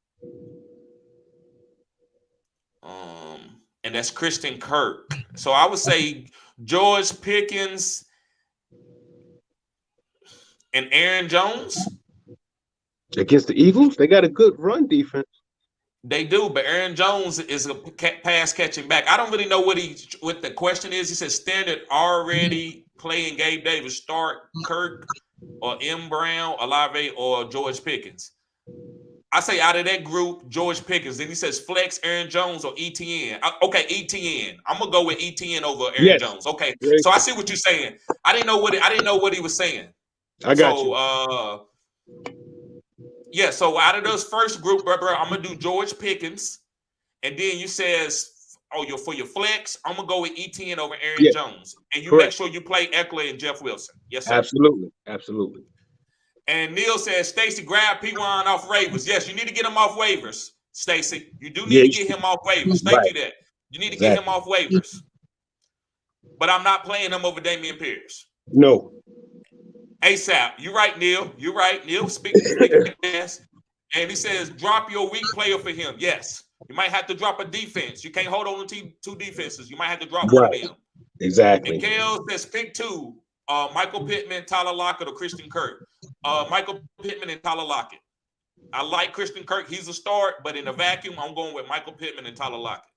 And that's Christian Kirk. So I would say George Pickens and Aaron Jones. Against the Eagles, they got a good run defense. They do, but Aaron Jones is a pass catching back. I don't really know what the question is. He says standard already playing Gabe Davis, start Kirk, or M. Brown, Olave, or George Pickens. I say out of that group, George Pickens. Then he says flex Aaron Jones or ETN. Okay, ETN. I'm gonna go with ETN over Aaron Jones. Okay, so I see what you're saying. I didn't know what he was saying. I got you. Yeah. So out of those first group, bro, I'm gonna do George Pickens, and then you says, for your flex, I'm gonna go with ETN over Aaron Jones, and you make sure you play Eckler and Jeff Wilson. Yes, sir. Absolutely. And Neil says, Stacy, grab P1 off waivers. Yes, you need to get him off waivers, Stacy. You do need to get him off waivers. Thank you that. You need to get him off waivers. But I'm not playing him over Dameon Pierce. No. ASAP. You're right, Neil. You're right. Neil, speaking yes. And he says, drop your weak player for him. Yes. You might have to drop a defense. You can't hold on to two defenses. You might have to drop one of them. Exactly. And Kale says, pick two. Michael Pittman, Tyler Lockett, or Christian Kirk. Michael Pittman and Tyler Lockett. I like Christian Kirk. He's a start, but in a vacuum, I'm going with Michael Pittman and Tyler Lockett.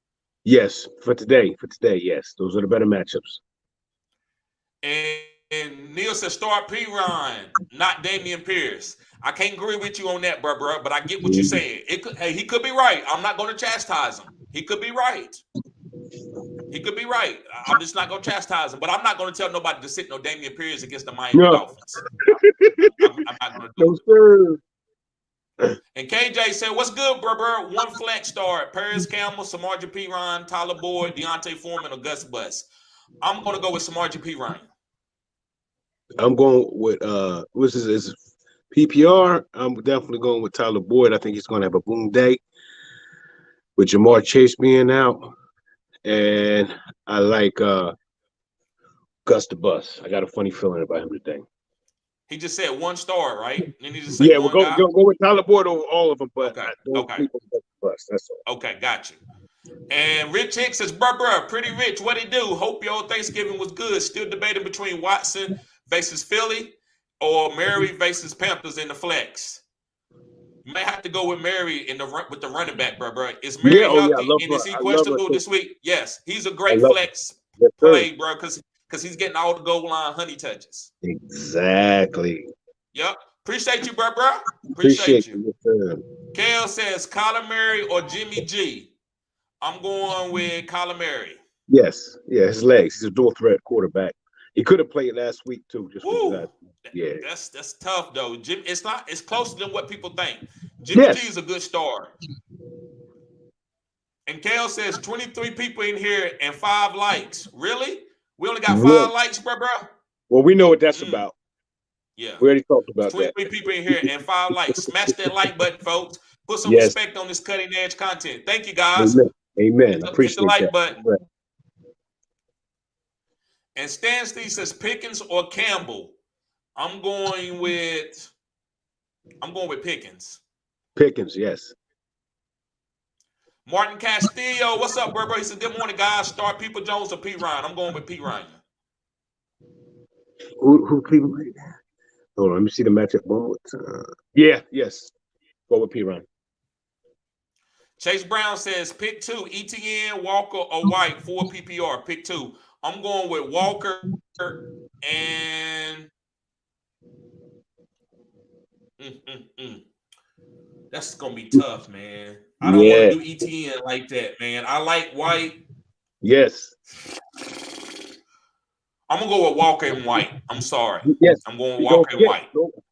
Yes, for today, yes. Those are the better matchups. And Neil says, start P-Ryan, not Dameon Pierce. I can't agree with you on that, bro, but I get what you're saying. He could be right. I'm not going to chastise him. He could be right. I'm just not going to chastise him, but I'm not going to tell nobody to sit no Dameon Pierce against the Miami Dolphins. I'm not going to do it. And KJ said, what's good, bro? One flex start. Paris Campbell, Samaje Perine, Tyler Boyd, Deontay Foreman, or Gus Bus. I'm going to go with Samaje Perine. I'm going with, what's his PPR? I'm definitely going with Tyler Boyd. I think he's going to have a boom day with Jamar Chase being out. And I like Gus the Bus. I got a funny feeling about him today. He just said one star, right? And he just we'll go with Tyler Boyd over all of them, but okay. That's all. Okay, got you. And Rich Hicks says, bro, pretty rich. What he do? Hope your Thanksgiving was good. Still debating between Watson versus Philly or Mary versus Panthers in the flex. You may have to go with Mary with the running back, bro. Is Mary healthy and is he questionable this week? Yes, he's a great flex play, bro, because he's getting all the goal line honey touches. Exactly. Yep. Appreciate you, bro. Appreciate you. Kale says Kyler Murray or Jimmy G. I'm going with Kyler Murray. Yes. Yeah, his legs. He's a dual threat quarterback. He could have played last week too. That's tough though. Jim, it's closer than what people think. Jimmy G is a good start. And Kale says 23 people in here and 5 likes. Really? We only got 5 likes, bro. Well, we know what that's about. Yeah. We already talked about 23 people in here and 5 likes. Smash that like button, folks. Put some respect on this cutting edge content. Thank you, guys. Amen. Appreciate the like button. Right. And Stan Steve says Pickens or Campbell. I'm going with Pickens. Pickens, yes. Martin Castillo, what's up, bro? He said, good morning, guys. Start People Jones or P. Ryan. I'm going with P. Ryan. Who People? Hold on, let me see the matchup one more time. Yes. Go with P. Ryan. Chase Brown says, pick 2, ETN, Walker, or White, 4 PPR. Pick 2. I'm going with Walker and that's gonna be tough, man. I don't want to do ETN like that, man. I like White. Yes. I'm gonna go with Walker and White. I'm sorry. Yes. I'm going with Walker and White.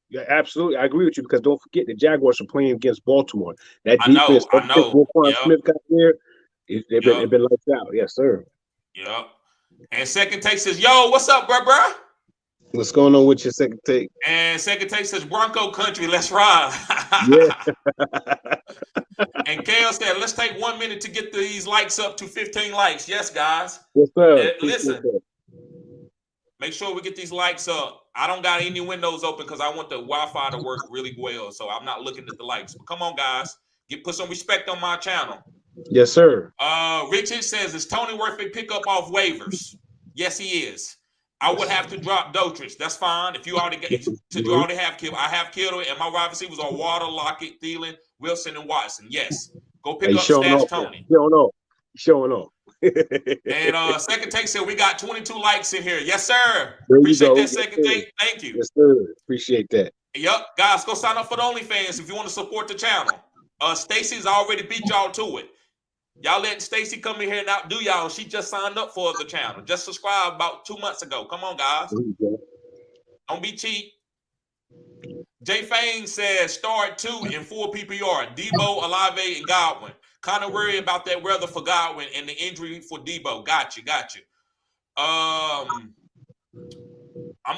Yeah, absolutely. I agree with you because don't forget the Jaguars are playing against Baltimore. That defense, I know. Roquan Smith got there. They've been lights out. Yes, sir. Yep. And Second Take says, yo, what's up, bro? What's going on with your Second Take? And Second Take says, Bronco Country, let's ride. And Kale said, let's take 1 minute to get these likes up to 15 likes. Yes, guys. Yes, sir. Listen, make sure we get these likes up. I don't got any windows open because I want the Wi-Fi to work really well, so I'm not looking at the likes. But come on, guys. Put some respect on my channel. Yes, sir. Richard says, is Tony worth a pickup off waivers? Yes, he is. I would have to drop Dotrich. That's fine. If you already have Kittle, I have Kittle, and my wide receivers are Water, Lockett, Thielen, Wilson, and Watson. Yes. Go pick up Stash Tony. Showing off. And Second Take said we got 22 likes in here. Yes, sir. There you Appreciate go. that, Second Take. Thank you. Yes, sir. Appreciate that. Yep, guys, go sign up for the OnlyFans if you want to support the channel. Stacy's already beat y'all to it. Y'all letting Stacy come in here and outdo y'all. She just signed up for the channel. Just subscribed about 2 months ago. Come on, guys. Don't be cheap. Jay Fane says start 2 in 4 PPR. Debo, Olave, and Godwin. Kind of worried about that weather for Godwin and the injury for Debo. Got you. I'm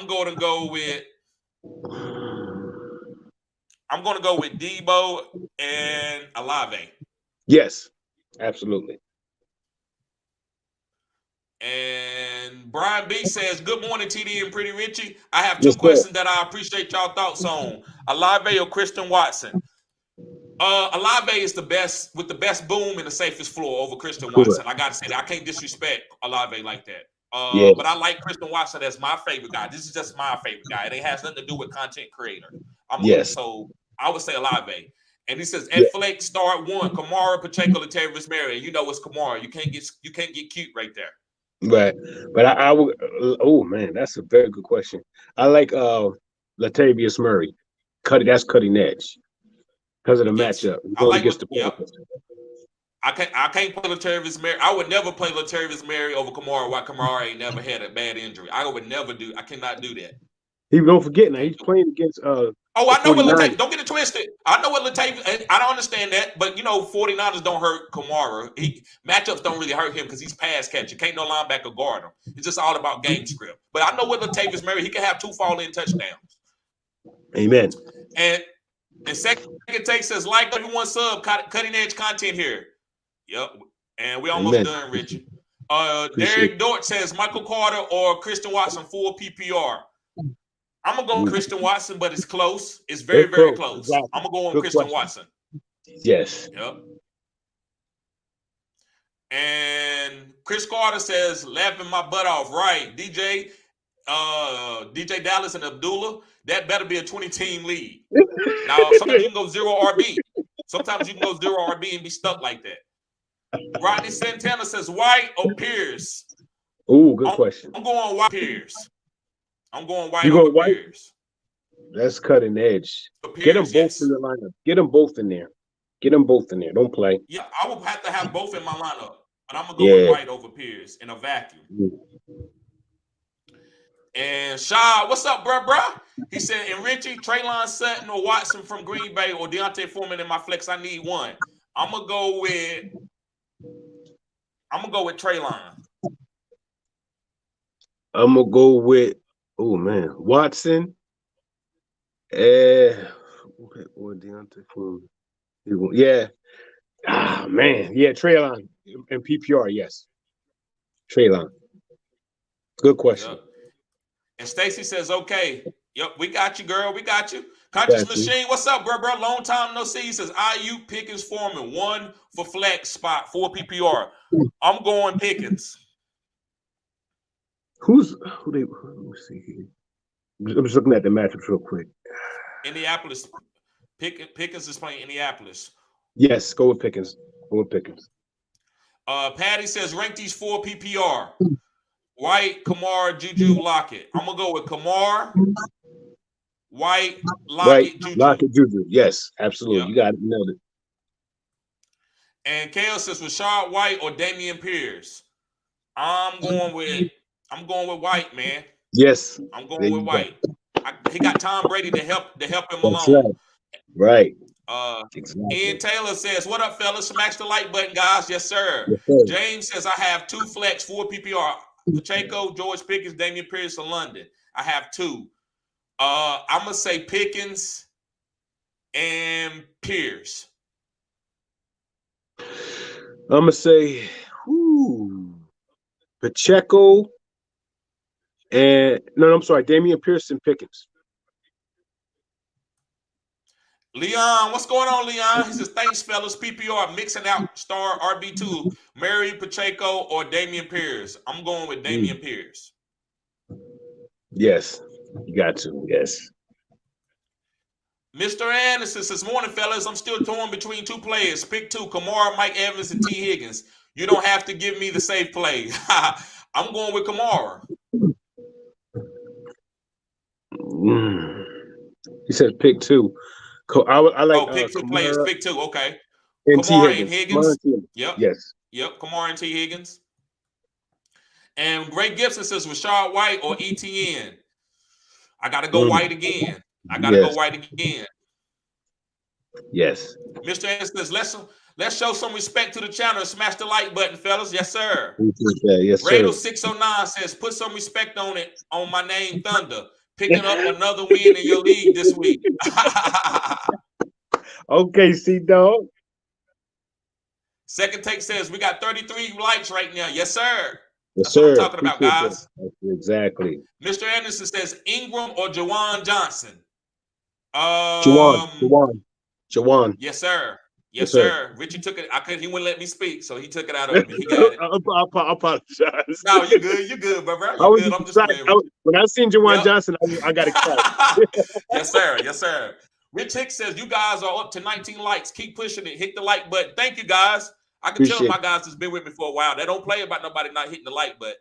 going to go with Debo and Olave. Yes, absolutely. And Brian B says, good morning, TD and Pretty Richie. I have 2 questions that I appreciate y'all thoughts on. Olave or Christian Watson? Olave is the best with the best boom and the safest floor over Christian Watson. I got to say that. I can't disrespect Olave like that. But I like Christian Watson as my favorite guy. This is just my favorite guy. It has nothing to do with content creator. So I would say Olave. And he says, at flex, start 1, Kamara, Pacheco, Latavius Murray. You know it's Kamara. You can't get cute right there. Right. But I would oh man, that's a very good question. I like Latavius Murray. That's cutting edge. Because of the matchup. I like I can't play Latavius Murray. I would never play Latavius Murray over Kamara while Kamara ain't never had a bad injury. I cannot do that. Don't forget now, he's playing against I know what Latavius. Don't get it twisted. I know what Latavius. I don't understand that, but 49ers don't hurt Kamara. Matchups don't really hurt him because he's pass catcher. Can't no linebacker guard him. It's just all about game script. But I know what Latavius Murray. He can have 2 fall-in touchdowns. Amen. And Second Take says like everyone sub cutting edge content here. Yep. And we almost done, Richard. Derek Dort says Michael Carter or Christian Watson full PPR. I'm going to go with Christian Watson, but it's close. It's very, very close. Exactly. I'm going to go with Christian Watson. Yes. Yep. And Chris Carter says, laughing my butt off. Right. DJ Dallas and Abdullah, that better be a 20-team lead. Now, sometimes you can go 0 RB. Sometimes you can go 0 RB and be stuck like that. Rodney Santana says, White or Pierce? Oh, good question. I'm going White Pierce. I'm going White over Pierce. That's cutting edge. Get them both in the lineup. Get them both in there. Don't play. Yeah, I will have to have both in my lineup, but I'm going to go with White over Pierce in a vacuum. And Shaw, what's up, bruh? He said, and Richie, Traylon Sutton or Watson from Green Bay or Deontay Foreman in my flex. I need one. I'm gonna go with Traylon. I'm gonna go with Watson. Or Deontay Foreman. Yeah. Traylon and PPR, yes. Traylon. Good question. Yep. And Stacy says, okay. Yep, we got you, girl. We got you. Conscious Machine, what's up, bro? Long time no see. He says, IU, Pickens, Foreman. 1 for flex spot, 4 PPR. I'm going Pickens. Let me see here. I'm just looking at the matchups real quick. Indianapolis. Pickens is playing Indianapolis. Yes, go with Pickens. Patty says, rank these 4 PPR. White, Kamara, Juju, Lockett. I'm going to go with Kamara, White, Lockett, Juju. Lockett, Juju. Yes, absolutely. Yep. You got it. Nailed it. And Kale says, Rashad White or Damian Pierce. I'm going with White, man. Yes. I'm going with White. He got Tom Brady to help him along. Right. Exactly. Ian Taylor says, what up, fellas? Smash the like button, guys. Yes, sir. Yes, sir. James says, I have 2 flex, 4 PPR. Pacheco, George Pickens, Damian Pierce in London. I have 2. I'm going to say Pickens and Pierce. I'm going to say Pacheco and Damian Pierce and Pickens. Leon, what's going on, Leon? He says, thanks, fellas. PPR mixing out star RB2, Murray, Pacheco, or Damian Pierce. I'm going with Damian Pierce. Yes, you got to. Yes. Mr. Anderson says, morning, fellas. I'm still torn between 2 players. Pick 2, Kamara, Mike Evans, and T. Higgins. You don't have to give me the safe play. I'm going with Kamara. He said pick 2. I like. Pick 2 players. Pick 2. Okay. And Kamara and Higgins. Yep. Yes. Yep. Kamara and T. Higgins. And Ray Gibson says Rashad White or ETN. I got to go White again. Go White again. Yes. Mr. Anderson says let's show some respect to the channel and smash the like button, fellas. Yes, sir. Yes, sir. Radel 609 says put some respect on it on my name, Thunder. Picking up another win in your league this week. Okay, C-Dog. Second Take says we got 33 likes right now. Yes, sir. Yes, That's sir. what I'm talking about, guys. Exactly. Mr. Anderson says Ingram or Jawan Johnson. Jawan. Yes, sir. Yes, sir. Richie took it. He wouldn't let me speak, so he took it out of me. He got it. I apologize. No, you're good. You're good, bro. You're good. I'm just playing. When I seen Jawan Johnson, I got excited. Yes, sir. Yes, sir. Rich Hicks says you guys are up to 19 likes. Keep pushing it. Hit the like button. Thank you, guys. I can tell my guys has been with me for a while. They don't play about nobody not hitting the like button.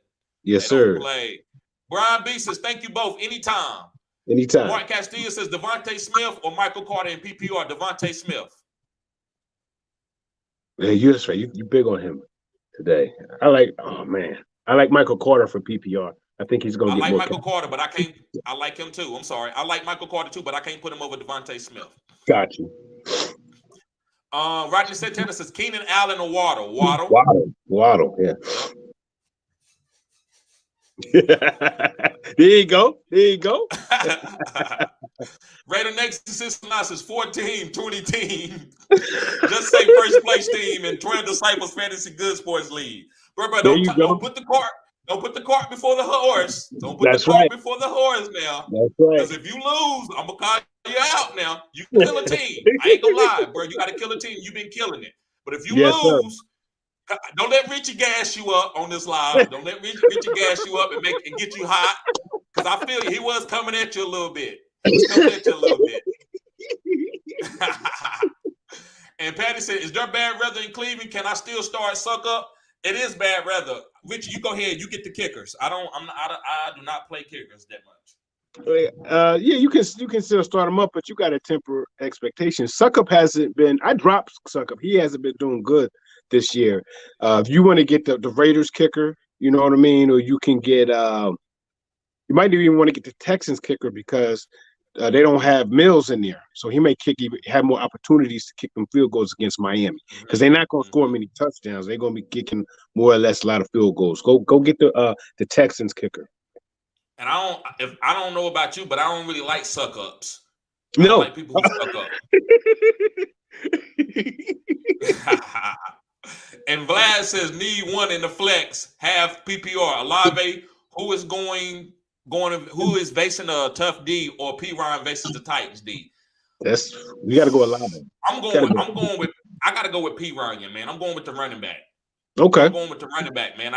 Yes, sir. Don't play. Brian B says thank you both. Anytime. Mark Castillo says Devontae Smith or Michael Carter in PPR. Devontae Smith. Yeah, you're right. You big on him today. I like Michael Carter for PPR. I think he's going to get more. I like Michael Carter, but I can't. I like him too. I'm sorry. I like Michael Carter too, but I can't put him over Devontae Smith. Got you. Rodney Santana says Keenan Allen or Waddle. Waddle. Yeah. There you go. Raider next says 14, 20 team. Just say first place team in Twin Disciples Fantasy Good Sports League. Bro, don't put the cart before the horse. Don't put the cart before the horse now. That's right. Because if you lose, I'm gonna call you out now. You kill a team. I ain't gonna lie, bro. You gotta kill a team. You've been killing it. But if you lose, don't let Richie gas you up on this live. Don't let Richie gas you up and get you hot. Because I feel he was coming at you a little bit. And Patty said, is there bad weather in Cleveland? Can I still start Suck Up? It is bad weather. Richie, you go ahead. You get the kickers. I do not play kickers that much. Yeah, you can still start him up, but you got to temper expectations. Suck Up hasn't been. I dropped Suck Up. He hasn't been doing good this year. If you want to get the Raiders kicker, you know what I mean, or you can get. You might even want to get the Texans kicker because they don't have Mills in there, so he may have more opportunities to kick them field goals against Miami because they're not going to score many touchdowns. They're going to be kicking more or less a lot of field goals. Go get the Texans kicker. And I don't know about you, but I don't really like suck ups. No, I like people who suck up. And Vlad says need one in the flex, half PPR. Olave, who is facing a tough D, or P. Ryan faces the Titans D? We got to go Olave. I got to go with P. Ryan, man. I'm going with the running back. Okay. I'm going with the running back, man.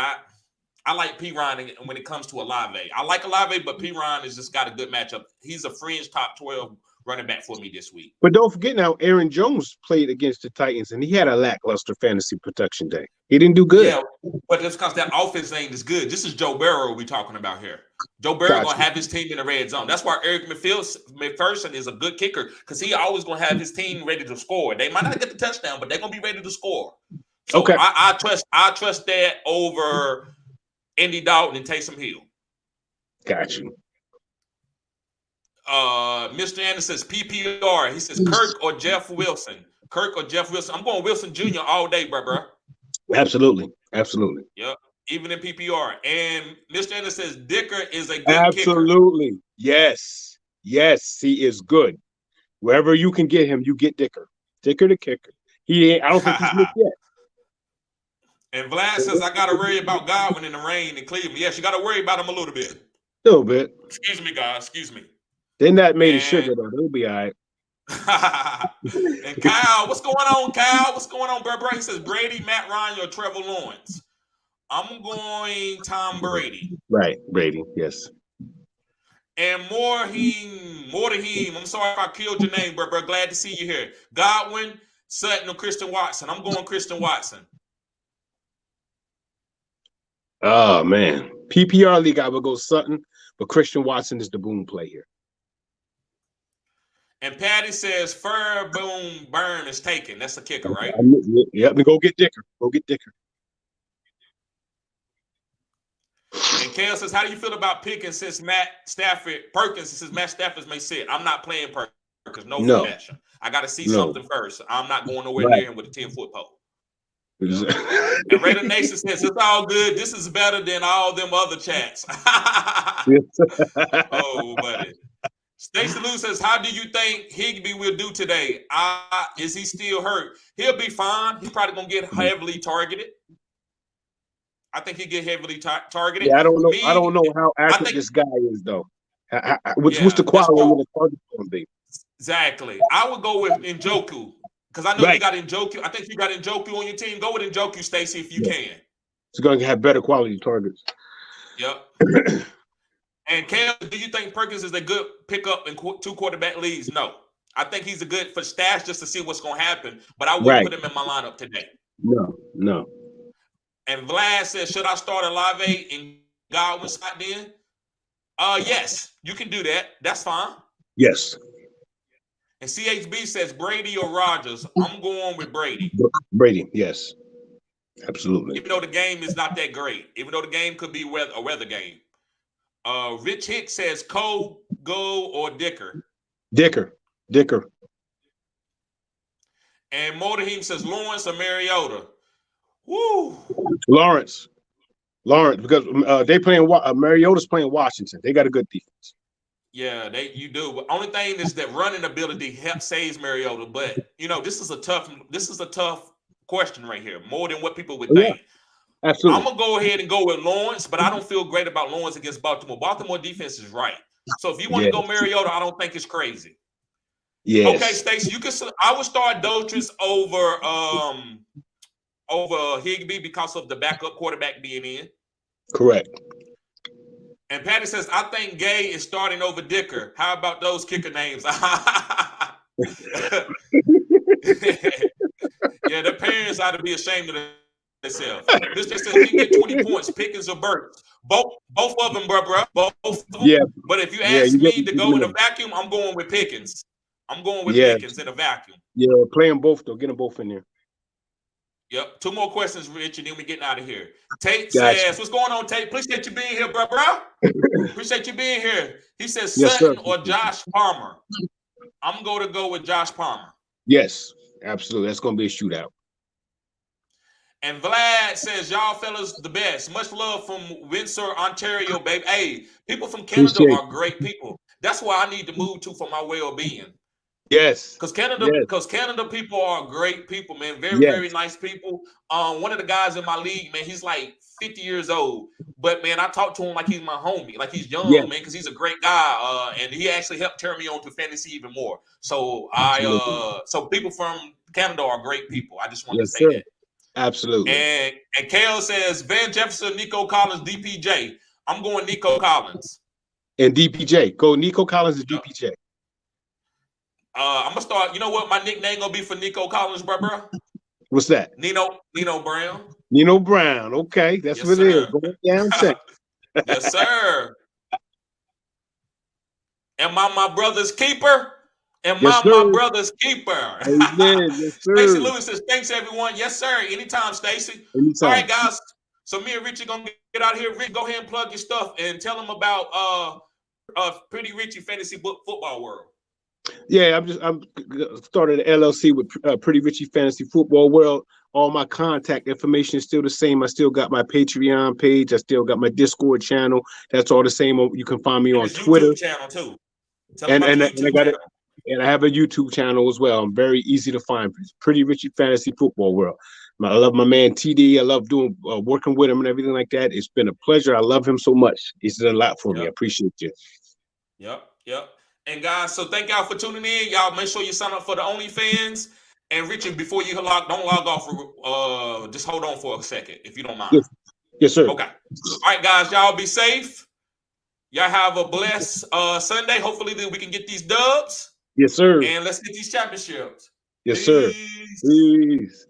I like P. Ryan when it comes to Olave. I like Olave, but P. Ryan has just got a good matchup. He's a fringe top 12 running back for me this week. But don't forget now, Aaron Jones played against the Titans, and he had a lackluster fantasy protection day. He didn't do good. Yeah, but it's because that offense ain't as good. This is Joe Burrow we're talking about here. Joe Burrow going to have his team in the red zone. That's why Eric McPherson is a good kicker, because he always going to have his team ready to score. They might not get the touchdown, but they're going to be ready to score. So okay. I trust that over Andy Dalton and Taysom Hill. Got you. Mr. Anderson says PPR. He says Kirk or Jeff Wilson. I'm going Wilson Jr. all day, bro. Absolutely. Yep. Even in PPR. And Mr. Anderson says Dicker is a good Absolutely. Kicker. Yes, he is good. Wherever you can get him, you get Dicker. Dicker the kicker. I don't think he's missed yet. And Vlad says I gotta worry about Godwin in the rain in Cleveland. Yes, you gotta worry about him a little bit. A little bit. Excuse me, guys. Excuse me. They're not made of sugar, though. They'll be all right. And Kyle, what's going on, Kyle? What's going on, bro? He says Brady, Matt Ryan, or Trevor Lawrence. I'm going Tom Brady. Right, Brady, yes. And Mordaheem. I'm sorry if I killed your name, bro. Glad to see you here. Godwin, Sutton, or Christian Watson. I'm going Christian Watson. Oh man, PPR league I would go Sutton, but Christian Watson is the boom play here. And Patty says Fur Boom Burn is taken. That's the kicker, right? Yep, go get Dicker. Go get Dicker. And Kale says, how do you feel about Perkins since Matt Stafford may sit? I'm not playing Perkins. No. Fashion. I got to see something first. I'm not going nowhere near him with a 10-foot pole. And Raider Nation says, it's all good. This is better than all them other chats. Oh, buddy. Stacey Lou says, how do you think Higbee will do today? Is he still hurt? He'll be fine. He's probably going to get heavily targeted. I think he'll get heavily targeted. Yeah, I don't know how accurate this guy is, though. What's the quality of the target going to be? Exactly. I would go with Njoku because I know you got Njoku. I think you got Njoku on your team. Go with Njoku, Stacey, if you can. He's going to have better quality targets. Yep. And Cam, do you think Perkins is a good pickup in 2 quarterback leagues? No. I think he's a good for stash just to see what's going to happen, but I wouldn't put him in my lineup today. No. And Vlad says, should I start Olave and Godwin slot then? Yes, you can do that. That's fine. Yes. And CHB says Brady or Rodgers. I'm going with Brady. Brady, yes. Absolutely. Even though the game is not that great. Even though the game could be a weather game. Rich Hicks says Cole, Go, or Dicker. Dicker. And Motorheim says Lawrence or Mariota. Woo. Lawrence, because they playing Mariota's playing Washington. They got a good defense. Yeah, you do. But only thing is that running ability saves Mariota. But this is a tough question right here, more than what people would think. Yeah, absolutely. I'm gonna go ahead and go with Lawrence, but I don't feel great about Lawrence against Baltimore. Baltimore defense is right. So if you want to go Mariota, I don't think it's crazy. Yeah. Okay, Stacey, I would start Doltris over Higbee because of the backup quarterback being in. Correct. And Patty says, I think Gay is starting over Dicker. How about those kicker names? Yeah, the parents ought to be ashamed of themselves. This just says he can get 20 points, Pickens or Burks. Both of them, bro. Both of them. Yeah. But if you ask me to go in a vacuum, I'm going with Pickens. I'm going with Pickens in a vacuum. Yeah, play them both, though. Get them both in there. Yep. 2 more questions, Rich, and then we getting out of here. Tate says, what's going on, Tate? Appreciate you being here, bro. Appreciate you being here. He says Sutton or Josh Palmer. I'm going to go with Josh Palmer. Yes, absolutely. That's going to be a shootout. And Vlad says, y'all fellas the best. Much love from Windsor, Ontario, baby. Hey, people from Canada are great people. That's why I need to move to for my well-being. Yes. Because Canada people are great people, man. Very, very nice people. One of the guys in my league, man, he's like 50 years old. But, man, I talk to him like he's my homie. Like he's young, man, because he's a great guy. And he actually helped turn me on to fantasy even more. So, so people from Canada are great people. I just want to say that. Absolutely. And Kale says, Van Jefferson, Nico Collins, DPJ. I'm going Nico Collins. And DPJ. Go Nico Collins and DPJ. I'm gonna start. You know what my nickname gonna be for Nico Collins, bro? What's that? Nino Brown. Nino Brown. Okay, that's what it is. Go down second. Yes, sir. Am I my brother's keeper? My brother's keeper? Amen. Yes, sir. Stacey Lewis says, thanks, everyone. Yes, sir. Anytime, Stacey. All right, guys. So me and Richie gonna get out of here. Rick, go ahead and plug your stuff and tell them about Pretty Richie Fantasy Football World. Yeah, I'm started an LLC with Pretty Richie Fantasy Football World. All my contact information is still the same. I still got my Patreon page. I still got my Discord channel. That's all the same. You can find me on Twitter. YouTube channel too. And I got it. And I have a YouTube channel as well. I'm very easy to find. Pretty Richie Fantasy Football World. I love my man TD. I love doing working with him and everything like that. It's been a pleasure. I love him so much. He's done a lot for me. I appreciate you. Yep. And guys, so thank y'all for tuning in. Y'all make sure you sign up for the OnlyFans. And Richard, before you don't log off, just hold on for a second, if you don't mind. Yes, sir. Okay. All right, guys, y'all be safe. Y'all have a blessed Sunday. Hopefully we can get these dubs. Yes, sir. And let's get these championships. Yes, sir. Peace.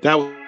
That was